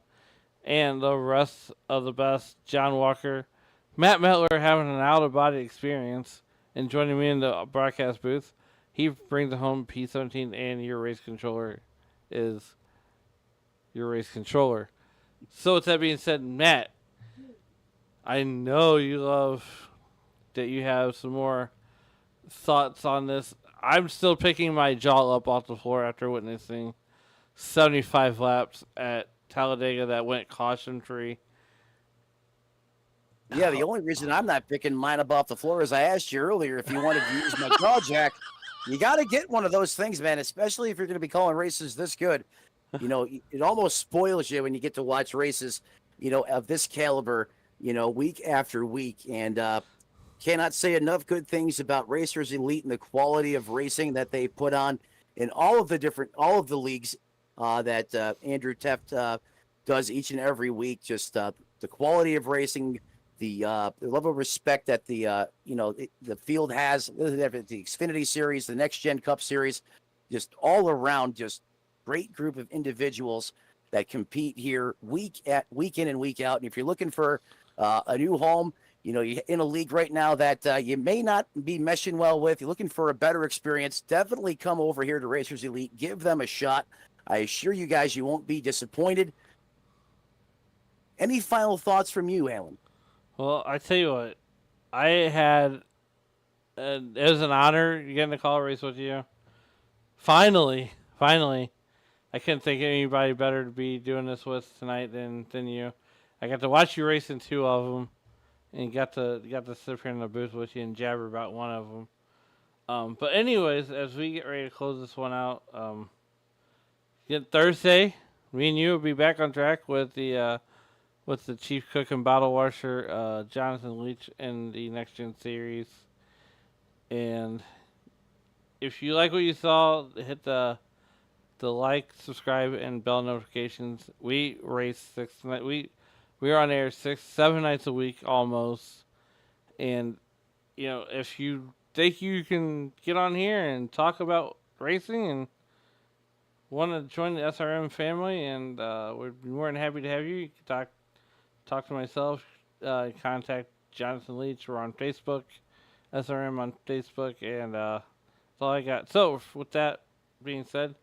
Speaker 1: And the rest of the best, John Walker, Matt Metler having an out-of-body experience and joining me in the broadcast booth. He brings it home P17, and your race controller is your race controller. So with that being said, Matt, I know you love that you have some more thoughts on this. I'm still picking my jaw up off the floor after witnessing 75 laps at Talladega that went caution-free.
Speaker 2: Yeah, the only reason I'm not picking mine up off the floor is I asked you earlier if you wanted to use my jaw jack. You got to get one of those things, man, especially if you're going to be calling races this good. You know, it almost spoils you when you get to watch races, you know, of this caliber, you know, week after week. And cannot say enough good things about Racers Elite and the quality of racing that they put on in all of the leagues that Andrew Teft does each and every week. Just the quality of racing, the level of respect that the field has, the Xfinity Series, the Next Gen Cup Series, just all around, just great group of individuals that compete here week in and week out. And if you're looking for a new home, you know, you're in a league right now that you may not be meshing well with, you're looking for a better experience, definitely come over here to Racers Elite. Give them a shot. I assure you guys, you won't be disappointed. Any final thoughts from you, Alan?
Speaker 1: Well, I tell you what, it was an honor getting to call a race with you. Finally, I couldn't think of anybody better to be doing this with tonight than you. I got to watch you race in 2 of them, and got to sit here in the booth with you and jabber about 1 of them. But anyways, as we get ready to close this one out, Thursday, me and you will be back on track with the chief cook and bottle washer, Jonathan Leach, in the Next Gen Series. And if you like what you saw, hit the like, subscribe, and bell notifications. We race we are on air 7 nights a week almost. And you know, if you think you can get on here and talk about racing and want to join the SRM family, and we're more than happy to have you. You can talk to myself, contact Jonathan Leach. We're on Facebook, SRM on Facebook, and that's all I got. So with that being said,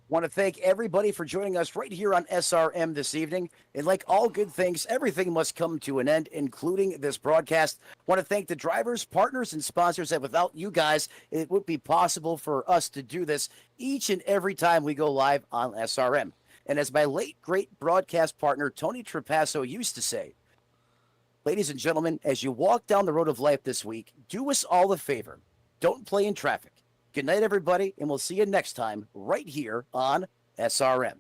Speaker 2: want to thank everybody for joining us right here on SRM this evening. And like all good things, everything must come to an end, including this broadcast. Want to thank the drivers, partners, and sponsors that without you guys, it would be possible for us to do this each and every time we go live on SRM. And as my late, great broadcast partner, Tony Trapasso, used to say, ladies and gentlemen, as you walk down the road of life this week, do us all a favor. Don't play in traffic. Good night, everybody, and we'll see you next time right here on SRM.